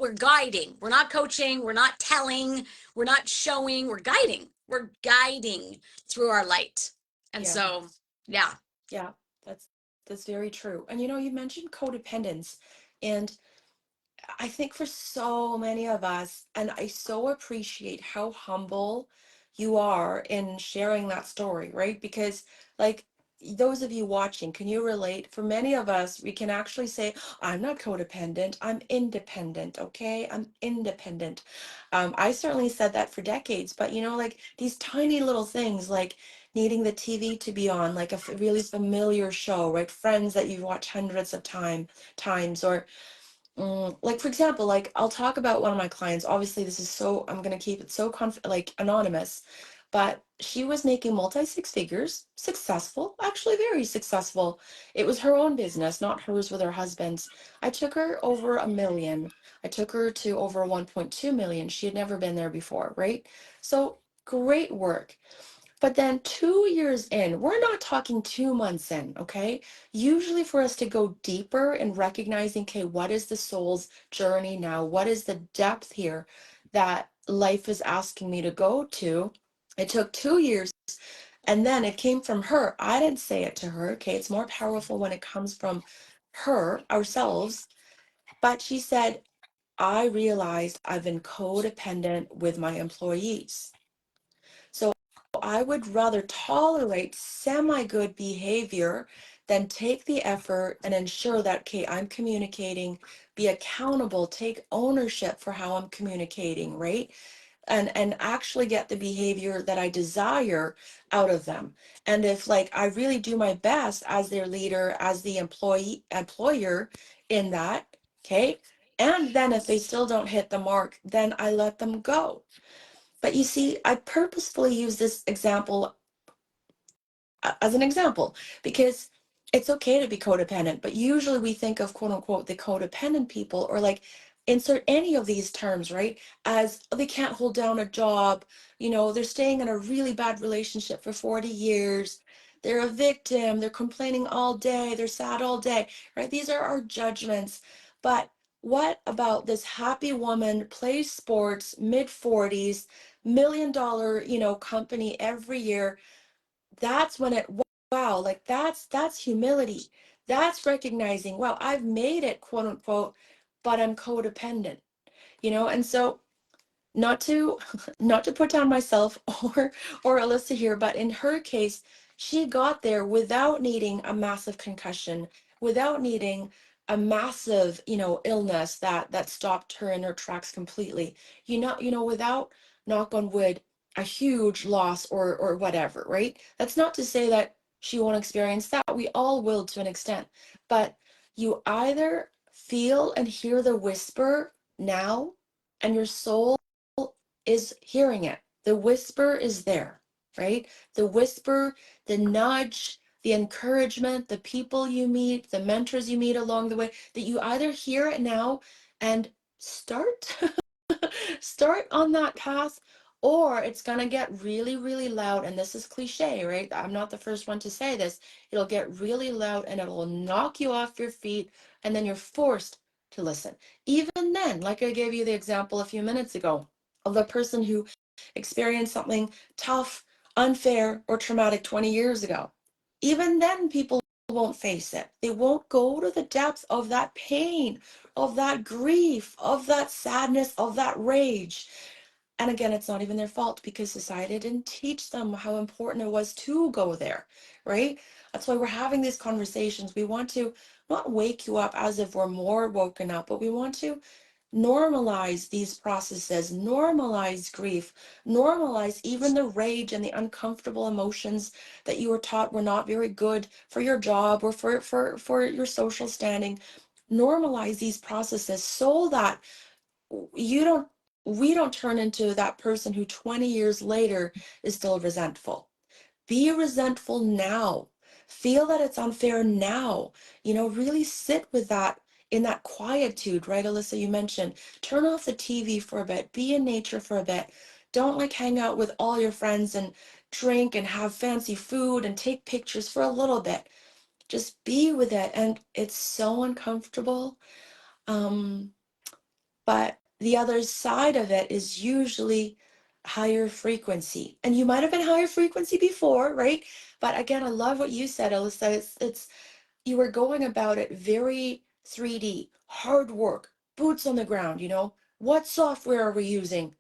we're guiding. We're not coaching, we're not telling, we're not showing, we're guiding. We're guiding through our light. And Yeah, so, yeah. yeah, that's that's very true. And you mentioned codependence, and I think for so many of us, and I so appreciate how humble you are in sharing that story, right? Because, like, those of you watching, can you relate? For many of us, we can actually say, I'm not codependent, I'm independent, okay? I'm independent. I certainly said that for decades, but like these tiny little things, like needing the TV to be on, like a really familiar show, right? Friends that you've watched hundreds of times, or like for example, like I'll talk about one of my clients. Obviously, this is so I'm gonna keep it so like anonymous, but she was making multi six figures, successful, actually very successful. It was her own business, not hers with her husband's. I took her over 1 million. I took her to over 1.2 million. She had never been there before, right? So great work. But then 2 years in, we're not talking 2 months in, okay? Usually for us to go deeper in recognizing, okay, what is the soul's journey now? What is the depth here that life is asking me to go to? It took 2 years, and then it came from her. I didn't say it to her, okay? It's more powerful when it comes from her, ourselves. But she said, I realized I've been codependent with my employees. So I would rather tolerate semi-good behavior than take the effort and ensure that, okay, I'm communicating, be accountable, take ownership for how I'm communicating, right? And actually get the behavior that I desire out of them. And if like I really do my best as their leader, as the employer in that, okay? And then if they still don't hit the mark, then I let them go. But you see, I purposefully use this example as an example because it's okay to be codependent, but usually we think of quote unquote the codependent people or like insert any of these terms, right? As they can't hold down a job, they're staying in a really bad relationship for 40 years. They're a victim, they're complaining all day, they're sad all day, right? These are our judgments. But what about this happy woman, plays sports, mid 40s, $1 million, company every year? That's when it, wow, like that's humility. That's recognizing, wow, I've made it, quote unquote, but I'm codependent, and so not to not to put down myself or Alyssa here, but in her case, she got there without needing a massive concussion, without needing a massive, illness that stopped her in her tracks completely. Without, knock on wood, a huge loss or whatever, right? That's not to say that she won't experience that. We all will to an extent. But you either feel and hear the whisper now, and your soul is hearing it. The whisper is there, right? The whisper, the nudge, the encouragement, the people you meet, the mentors you meet along the way, that you either hear it now and start start on that path, or it's going to get really, really loud. And this is cliche, right? I'm not the first one to say this. It'll get really loud and it will knock you off your feet, and then you're forced to listen. Even then, like I gave you the example a few minutes ago of the person who experienced something tough, unfair, or traumatic 20 years ago. Even then, people won't face it. They won't go to the depths of that pain, of that grief, of that sadness, of that rage. And again, it's not even their fault because society didn't teach them how important it was to go there, right? That's why we're having these conversations. We want to not wake you up as if we're more woken up, but we want to normalize these processes, normalize grief, normalize even the rage and the uncomfortable emotions that you were taught were not very good for your job or for your social standing. Normalize these processes so that you don't we don't turn into that person who 20 years later is still resentful. Be resentful now. Feel that it's unfair now. Really sit with that in that quietude, right, Alyssa? You mentioned turn off the TV for a bit, be in nature for a bit. Don't like hang out with all your friends and drink and have fancy food and take pictures for a little bit. Just be with it. And it's so uncomfortable. Um, but the other side of it is usually higher frequency. And you might have been higher frequency before, right? But again, I love what you said, Alyssa. It's you were going about it very 3D, hard work, boots on the ground, What software are we using?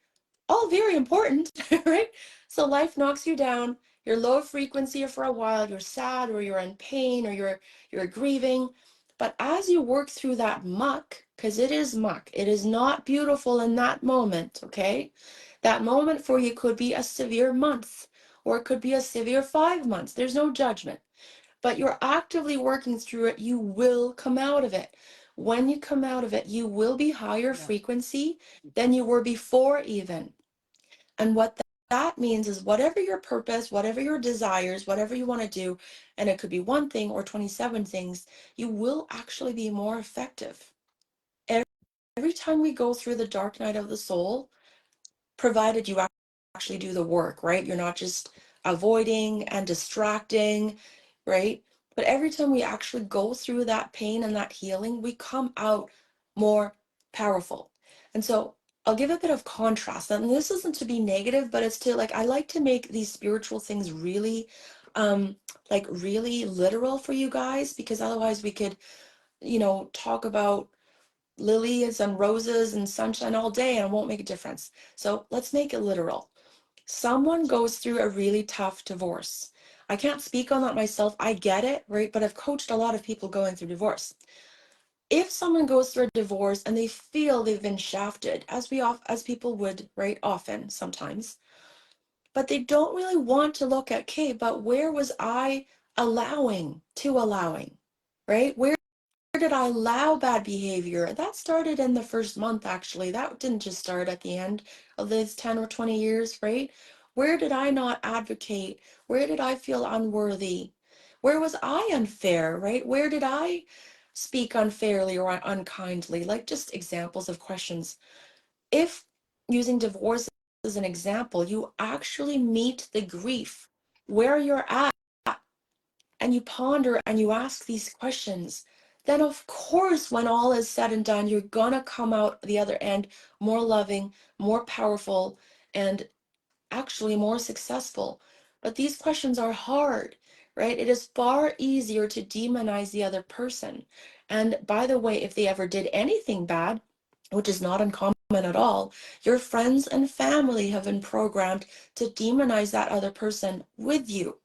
All very important, right? So life knocks you down, you're low frequency for a while, you're sad or you're in pain or you're grieving. But as you work through that muck, because it is muck, it is not beautiful in that moment, okay? That moment for you could be a severe month or it could be a severe 5 months. There's no judgment. But you're actively working through it, you will come out of it. When you come out of it, you will be higher frequency than you were before even. And what that means is whatever your purpose, whatever your desires, whatever you want to do, and it could be one thing or 27 things, you will actually be more effective. Every time we go through the dark night of the soul, provided you actually do the work, right? You're not just avoiding and distracting, right? But every time we actually go through that pain and that healing, we come out more powerful. And so I'll give a bit of contrast. And this isn't to be negative, but it's to I like to make these spiritual things really really literal for you guys, because otherwise we could, talk about lilies and roses and sunshine all day and it won't make a difference. So let's make it literal. Someone goes through a really tough divorce. I can't speak on that myself. I get it, right? But I've coached a lot of people going through divorce. If someone goes through a divorce and they feel they've been shafted, as people would, right, often, sometimes, but they don't really want to look at, okay, but where was I allowing, right? Where did I allow bad behavior? That started in the first month, actually. That didn't just start at the end of those 10 or 20 years, right? Where did I not advocate? Where did I feel unworthy? Where was I unfair, right? Where did I speak unfairly or unkindly? Like just examples of questions. If using divorce as an example, you actually meet the grief where you're at and you ponder and you ask these questions, then of course, when all is said and done, you're gonna come out the other end more loving, more powerful, and actually more successful. But these questions are hard, right? It is far easier to demonize the other person. And by the way, if they ever did anything bad, which is not uncommon at all, your friends and family have been programmed to demonize that other person with you.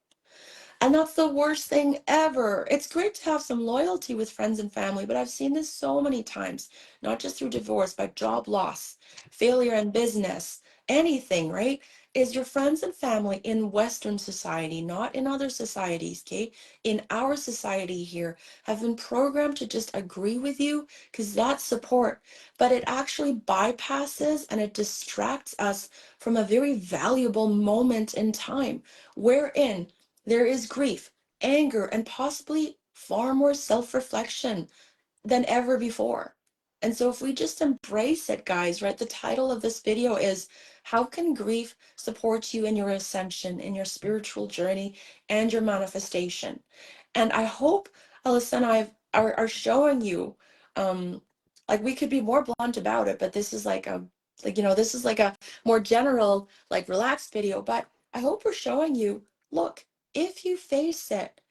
And that's the worst thing ever. It's great to have some loyalty with friends and family, but I've seen this so many times, not just through divorce, but job loss, failure in business, anything, right? Is your friends and family in Western society, not in other societies, Kate, in our society here, have been programmed to just agree with you because that's support. But it actually bypasses and it distracts us from a very valuable moment in time wherein there is grief, anger, and possibly far more self reflection than ever before. And so, if we just embrace it, guys, right? The title of this video is How Can Grief Support You in Your Ascension, in Your Spiritual Journey, and Your Manifestation? And I hope Alyssa and are showing you, like, we could be more blunt about it, but this is like this is like a more general, like, relaxed video. But I hope we're showing you, look, if you face it,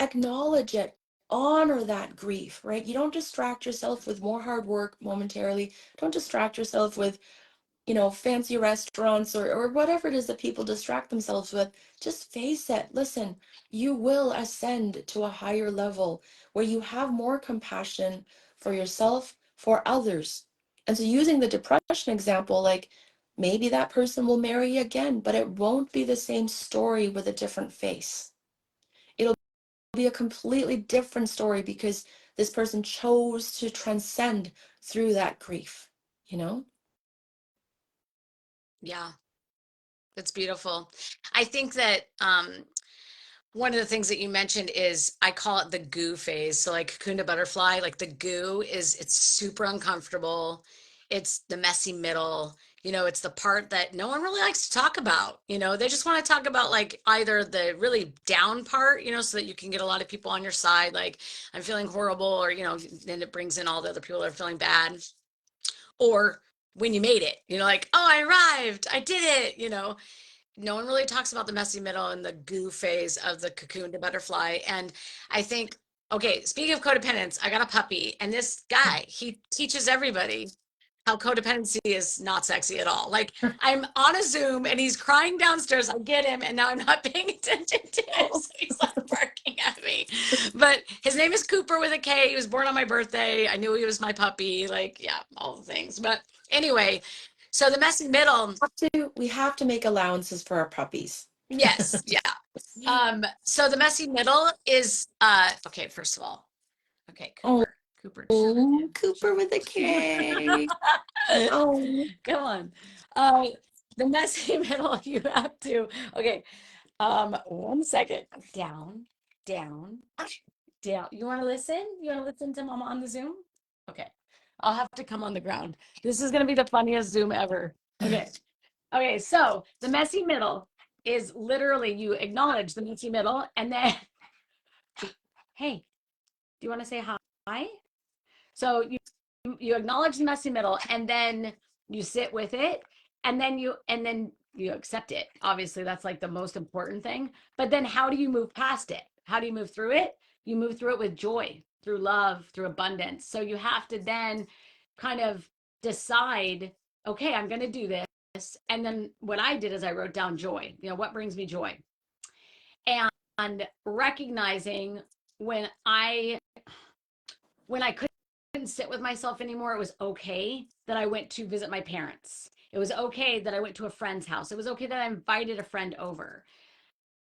acknowledge it, honor that grief, right? You don't distract yourself with more hard work momentarily. Don't distract yourself with, fancy restaurants or whatever it is that people distract themselves with. Just face it. Listen, you will ascend to a higher level where you have more compassion for yourself, for others. And so, using the depression example, like maybe that person will marry again, but it won't be the same story with a different face. It'll be a completely different story because this person chose to transcend through that grief, you know? Yeah, that's beautiful. I think that one of the things that you mentioned is I call it the goo phase. So like Cocoon to Butterfly, like the goo is it's super uncomfortable. It's the messy middle. It's the part that no one really likes to talk about. They just want to talk about like either the really down part, so that you can get a lot of people on your side, like I'm feeling horrible, or then it brings in all the other people that are feeling bad. Or when you made it, like, oh, I arrived, I did it, no one really talks about the messy middle and the goo phase of the Cocoon to Butterfly. And I think, okay, speaking of codependence, I got a puppy, and this guy, he teaches everybody how codependency is not sexy at all. Like I'm on a Zoom and he's crying downstairs. I get him, and now I'm not paying attention to him, so he's like barking at me. But his name is Cooper with a K. He was born on my birthday. I knew he was my puppy. Like, yeah, all the things. But anyway, so the messy middle. We have to make allowances for our puppies. Yes, yeah. So the messy middle is okay, first of all. Okay, Oh, Cooper. Cooper, chill. Cooper with a K. Oh, Come on. Uh the messy middle you have to. Okay. 1 second. Down, down, down. You want to listen? You want to listen to Mama on the Zoom? Okay. I'll have to come on the ground. This is going to be the funniest Zoom ever. Okay. Okay, so the messy middle is literally you acknowledge the messy middle, and then hey, do you want to say hi? So you acknowledge the messy middle, and then you sit with it, and then you accept it. Obviously, that's like the most important thing. But then how do you move past it? How do you move through it? You move through it with joy, through love, through abundance. So you have to then kind of decide, okay, I'm going to do this. And then what I did is I wrote down joy. What brings me joy? And recognizing when I couldn't sit with myself anymore, it was okay that I went to visit my parents. It was okay that I went to a friend's house. It was okay that I invited a friend over.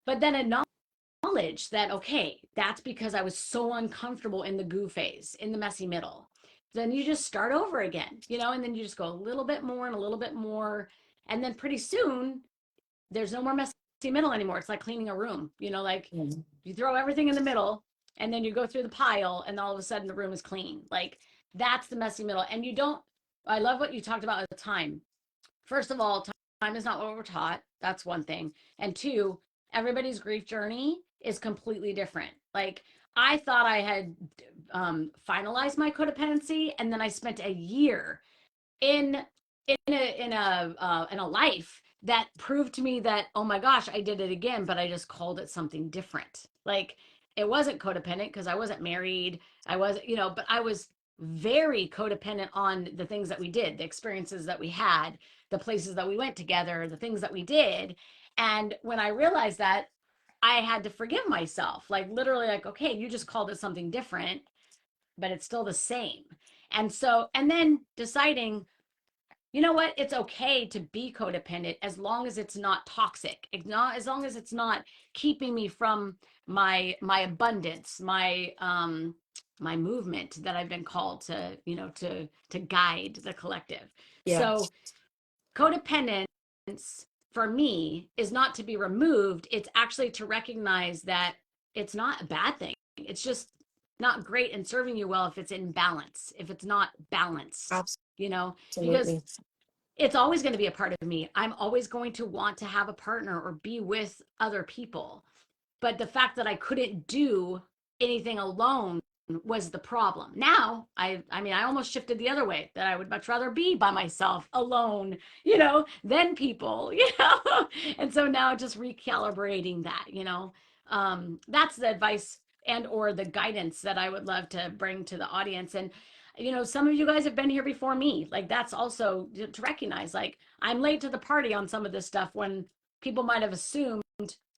But then acknowledge that, okay, that's because I was so uncomfortable in the goo phase, in the messy middle. Then you just start over again, and then you just go a little bit more and a little bit more. And then pretty soon, there's no more messy middle anymore. It's like cleaning a room, like you throw everything in the middle and then you go through the pile and all of a sudden the room is clean. Like that's the messy middle. And you don't, I love what you talked about at the time. First of all, time is not what we're taught. That's one thing. And two, everybody's grief journey is completely different. Like I thought I had finalized my codependency, and then I spent a year in in a life that proved to me that, oh my gosh, I did it again, but I just called it something different. Like it wasn't codependent because I wasn't married. I was, but I was very codependent on the things that we did, the experiences that we had, the places that we went together, the things that we did. And when I realized that, I had to forgive myself, like literally, like, okay, you just called it something different, but it's still the same. And so, and then deciding, you know what, it's okay to be codependent as long as it's not toxic. It's not, as long as it's not keeping me from my abundance, my movement that I've been called to, you know, to guide the collective. Yeah, So codependence for me is not to be removed, it's actually to recognize that it's not a bad thing. It's just not great and serving you well if it's in balance, if it's not balanced, you know, because absolutely. it's always going to be a part of me. I'm always going to want to have a partner or be with other people. But the fact that I couldn't do anything alone was the problem. Now, I mean, I almost shifted the other way, that I would much rather be by myself alone, you know, than people, you know. And so now just recalibrating that, you know. That's the advice and or the guidance that I would love to bring to the audience. And you know, some of you guys have been here before me. Like that's also to recognize, like, I'm late to the party on some of this stuff when people might have assumed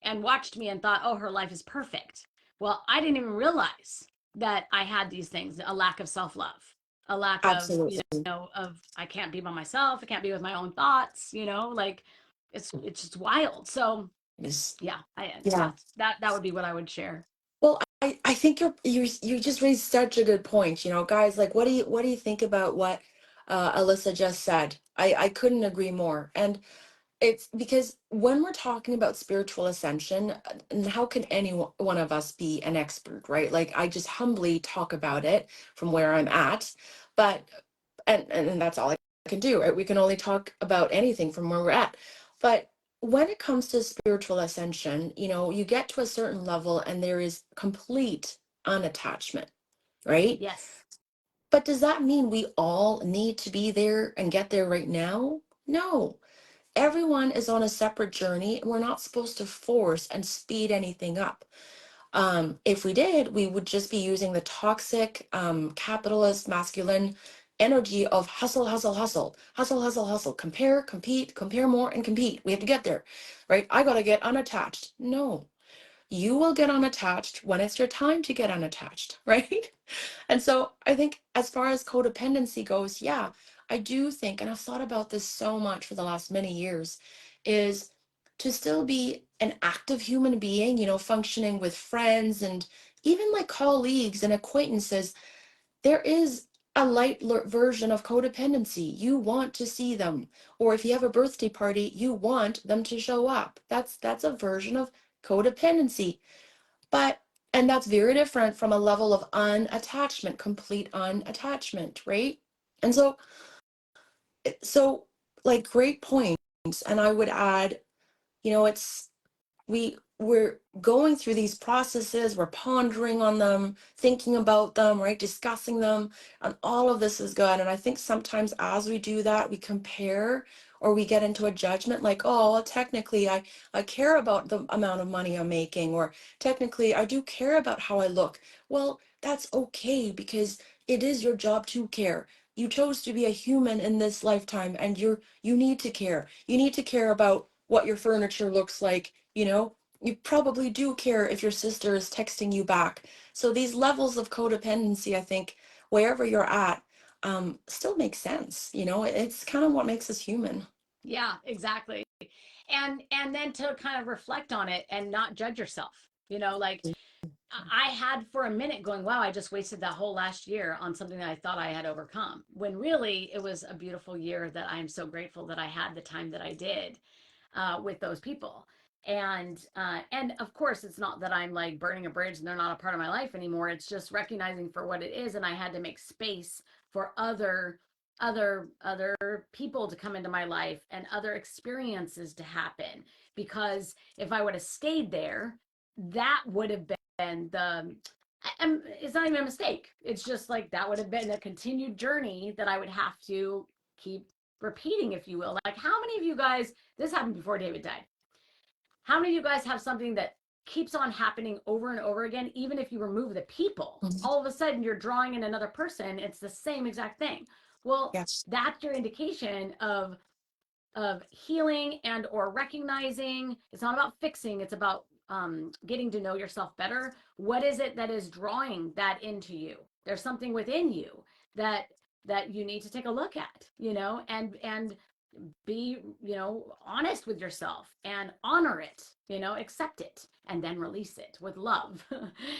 and watched me and thought, oh, her life is perfect. Well, I didn't even realize that I had these things, a lack of self-love, a lack of, you Absolutely. know, of I can't be by myself, I can't be with my own thoughts, you know, like it's just wild. So Yes. yeah, Yeah. that would be what I would share. Well, I think you just raised such a good point. You know, guys, like what do you think about what Alyssa just said? I couldn't agree more. And it's because when we're talking about spiritual ascension, and how can any one of us be an expert, right? Like I just humbly talk about it from where I'm at, but and that's all I can do, right? We can only talk about anything from where we're at. But when it comes to spiritual ascension, you know, you get to a certain level and there is complete unattachment, right? Yes. But does that mean we all need to be there and get there right now? No. Everyone is on a separate journey, and we're not supposed to force and speed anything up. If we did, we would just be using the toxic, capitalist, masculine energy of hustle, hustle, hustle, hustle, hustle, hustle, compare, compete, compare more, and compete. We have to get there, right? I got to get unattached. No, you will get unattached when it's your time to get unattached, right? And so I think as far as codependency goes, yeah, I do think, and I've thought about this so much for the last many years, is to still be an active human being, you know, functioning with friends and even like colleagues and acquaintances. There is a version of codependency. You want to see them, or if you have a birthday party, you want them to show up. That's a version of codependency. But, and that's very different from a level of unattachment, complete unattachment, right? And so, so like great points. And I would add, you know, it's we're going through these processes, we're pondering on them, thinking about them, right, discussing them, and all of this is good. And I think sometimes as we do that, we compare or we get into a judgment like, oh, well, technically I care about the amount of money I'm making, or technically I do care about how I look. Well, that's okay, because it is your job to care. You chose to be a human in this lifetime, and you need to care. You need to care about what your furniture looks like, you know. You probably do care if your sister is texting you back. So these levels of codependency, I think, wherever you're at, still makes sense. You know, it's kind of what makes us human. Yeah, exactly. And then to kind of reflect on it and not judge yourself. You know, like I had for a minute going, wow, I just wasted that whole last year on something that I thought I had overcome. When really it was a beautiful year that I'm so grateful that I had the time that I did with those people. And of course, it's not that I'm like burning a bridge and they're not a part of my life anymore. It's just recognizing for what it is, and I had to make space for other people to come into my life and other experiences to happen. Because if I would have stayed there, that would have been the it's not even a mistake. It's just like that would have been a continued journey that I would have to keep repeating, if you will. Like, how many of you guys, this happened before David died, how many of you guys have something that keeps on happening over and over again, even if you remove the people? Mhm. All of a sudden, you're drawing in another person. It's the same exact thing. Well, Yes. that's your indication of healing and or recognizing. It's not about fixing. It's about getting to know yourself better, what is it that is drawing that into you? There's something within you that you need to take a look at, and be, honest with yourself and honor it, accept it, and then release it with love.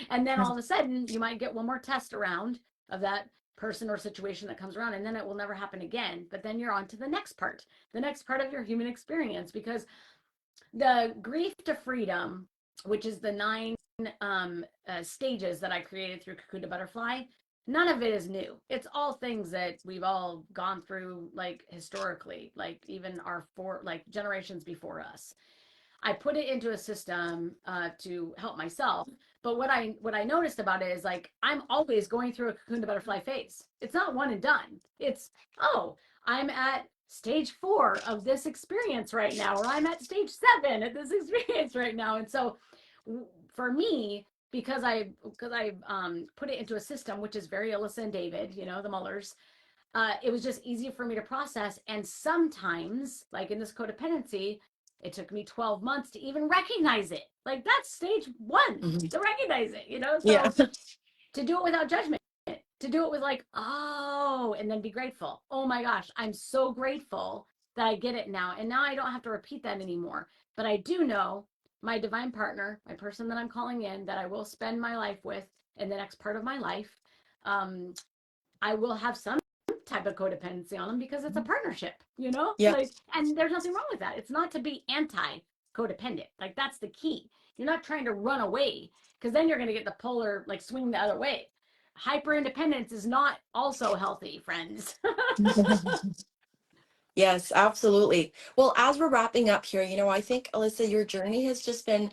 And then all of a sudden you might get one more test around of that person or situation that comes around, and then it will never happen again. But then you're on to the next part of your human experience, because the grief to freedom, which is the 9 stages that I created through Cocoon to Butterfly, none of it is new. It's all things that we've all gone through, like historically, like even our generations before us. I put it into a system to help myself. But what I noticed about it is, like, I'm always going through a Cocoon to Butterfly phase. It's not one and done. It's, oh, I'm at stage 4 of this experience right now, or I'm at stage 7 at this experience right now. And so for me, because I put it into a system, which is very Alyssa and David, the Mullers, it was just easier for me to process. And sometimes, like in this codependency, it took me 12 months to even recognize it. Like, that's stage 1, to recognize it, Yeah. So to do it without judgment, to do it with like, oh, and then be grateful. Oh my gosh, I'm so grateful that I get it now. And now I don't have to repeat that anymore. But I do know my divine partner, my person that I'm calling in, that I will spend my life with in the next part of my life. I will have some type of codependency on them, because it's a partnership, Yeah. like, and there's nothing wrong with that. It's not to be anti-codependent. Like, that's the key. You're not trying to run away, because then you're going to get the polar, like, swing the other way. Hyper independence is not also healthy, friends. Yes, absolutely. Well, as we're wrapping up here, I think, Alyssa, your journey has just been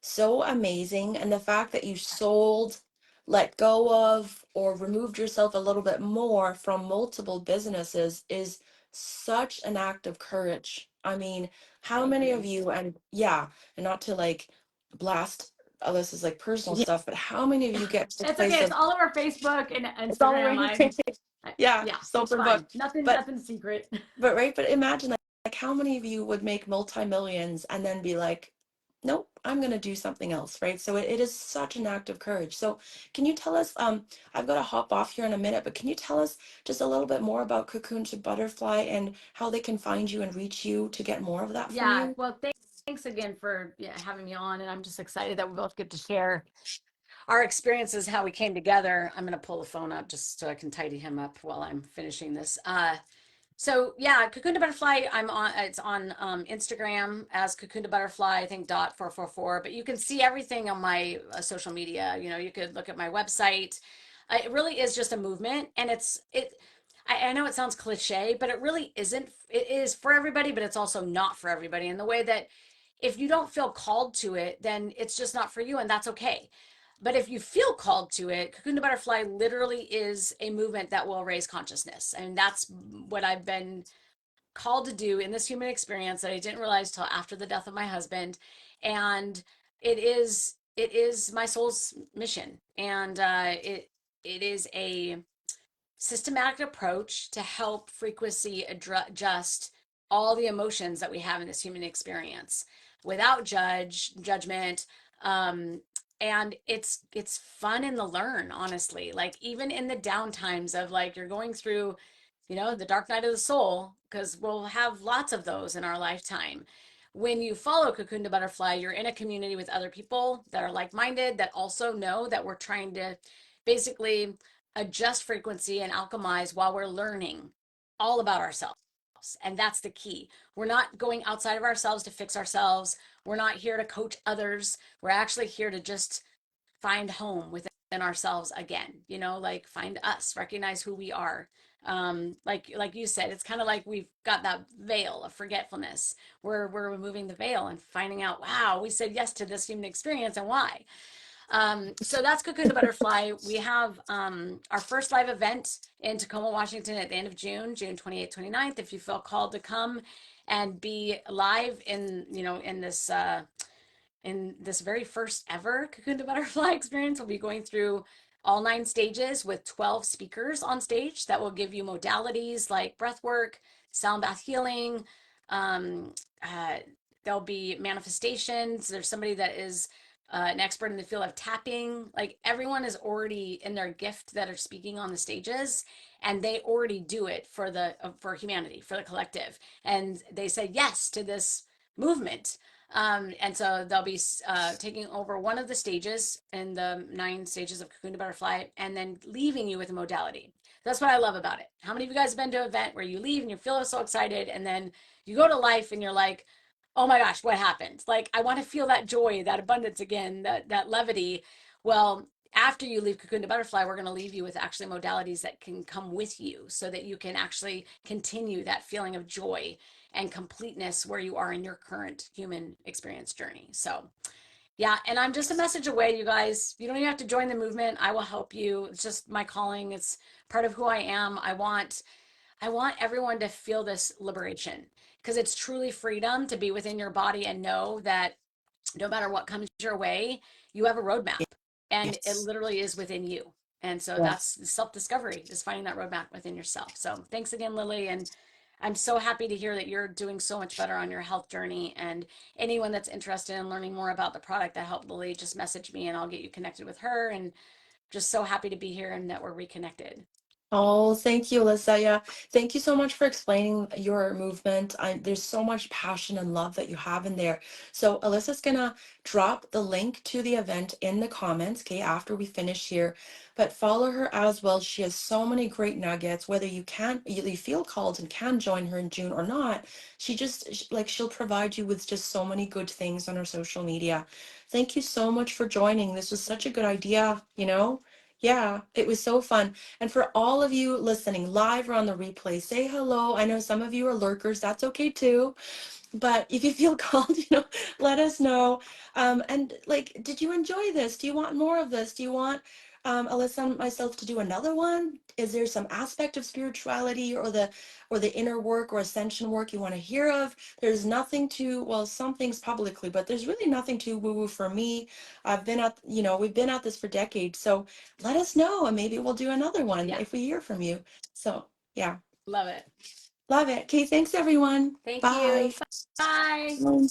so amazing. And the fact that you sold, let go of, or removed yourself a little bit more from multiple businesses is such an act of courage. I mean, how Thank many you. of you, and yeah, and not to like blast Alyssa's like personal stuff, but how many of you get to this It's place okay. It's of, all over Facebook and it's all Instagram. right? Yeah, Yeah, so it's open fine. book. But Nothing secret. but imagine like how many of you would make multi-millions and then be like, nope, I'm gonna do something else, right? So it is such an act of courage. So can you tell us, I've got to hop off here in a minute, but can you tell us just a little bit more about Cocoon to Butterfly and how they can find you and reach you to get more of that from Yeah. you? Well, thanks again for having me on. And I'm just excited that we both get to share our experiences, how we came together. I'm going to pull the phone up just so I can tidy him up while I'm finishing this. So yeah, Cocoon to Butterfly, it's on Instagram as Cocoon to Butterfly, I think .444, but you can see everything on my social media. You could look at my website. It really is just a movement, and I know it sounds cliche, but it really isn't. It is for everybody, but it's also not for everybody, in the way that if you don't feel called to it, then it's just not for you, and that's okay. But if you feel called to it, Cocoon to Butterfly literally is a movement that will raise consciousness. And that's what I've been called to do in this human experience that I didn't realize till after the death of my husband. And it is my soul's mission. And it is a systematic approach to help frequency adjust all the emotions that we have in this human experience without judgment. And it's fun in the learn, honestly. Like, even in the down times of, like, you're going through, the dark night of the soul, because we'll have lots of those in our lifetime. When you follow Cocoon to Butterfly, you're in a community with other people that are like-minded, that also know that we're trying to basically adjust frequency and alchemize while we're learning all about ourselves. And that's the key. We're not going outside of ourselves to fix ourselves. We're not here to coach others. We're actually here to just find home within ourselves again, like, find us, recognize who we are. Like you said, it's kind of like we've got that veil of forgetfulness. We're removing the veil and finding out, wow, we said yes to this human experience, and why. So that's Cocoon to Butterfly. We have our first live event in Tacoma, Washington at the end of June 28th, 29th. If you feel called to come and be live in this very first ever Cocoon to Butterfly experience, we'll be going through all 9 stages with 12 speakers on stage that will give you modalities like breath work, sound bath healing, um, uh, there'll be manifestations. There's somebody that is an expert in the field of tapping. Like everyone is already in their gift that are speaking on the stages, and they already do it for the for humanity, for the collective, and they say yes to this movement. And so they'll be taking over one of the stages in the 9 stages of Cocoon to Butterfly, and then leaving you with a modality. That's what I love about it. How many of you guys have been to an event where you leave and you feel so excited, and then you go to life and you're like, oh my gosh, what happened? Like, I want to feel that joy, that abundance again, that levity. Well, after you leave Cocoon to Butterfly, we're going to leave you with actually modalities that can come with you so that you can actually continue that feeling of joy and completeness where you are in your current human experience journey. So, yeah, and I'm just a message away, you guys. You don't even have to join the movement. I will help you. It's just my calling. It's part of who I am. I want everyone to feel this liberation because it's truly freedom to be within your body and know that no matter what comes your way, you have a roadmap and it Yes. literally is within you. And so Yes. that's self-discovery, is finding that roadmap within yourself. So thanks again, Lily. And I'm so happy to hear that you're doing so much better on your health journey. And anyone that's interested in learning more about the product that helped Lily, just message me and I'll get you connected with her. And just so happy to be here and that we're reconnected. Oh, thank you, Alyssa. Yeah, thank you so much for explaining your movement. There's so much passion and love that you have in there. So Alyssa's gonna drop the link to the event in the comments, okay, after we finish here. But follow her as well. She has so many great nuggets. Whether you feel called and can join her in June or not, like she'll provide you with just so many good things on her social media. Thank you so much for joining. This was such a good idea, you know? Yeah, it was so fun. And for all of you listening live or on the replay, say hello. I know some of you are lurkers. That's okay too. But if you feel called, let us know. And like, did you enjoy this? Do you want more of this? Do you want Alyssa and myself to do another one? Is there some aspect of spirituality or the inner work or ascension work you want to hear of? There's nothing to, well, some things publicly, but there's really nothing too woo-woo for me. We've been at this for decades. So let us know and maybe we'll do another one Yeah. if we hear from you. So yeah. Love it. Love it. Okay, thanks everyone. Thank Bye. you. Bye. Bye.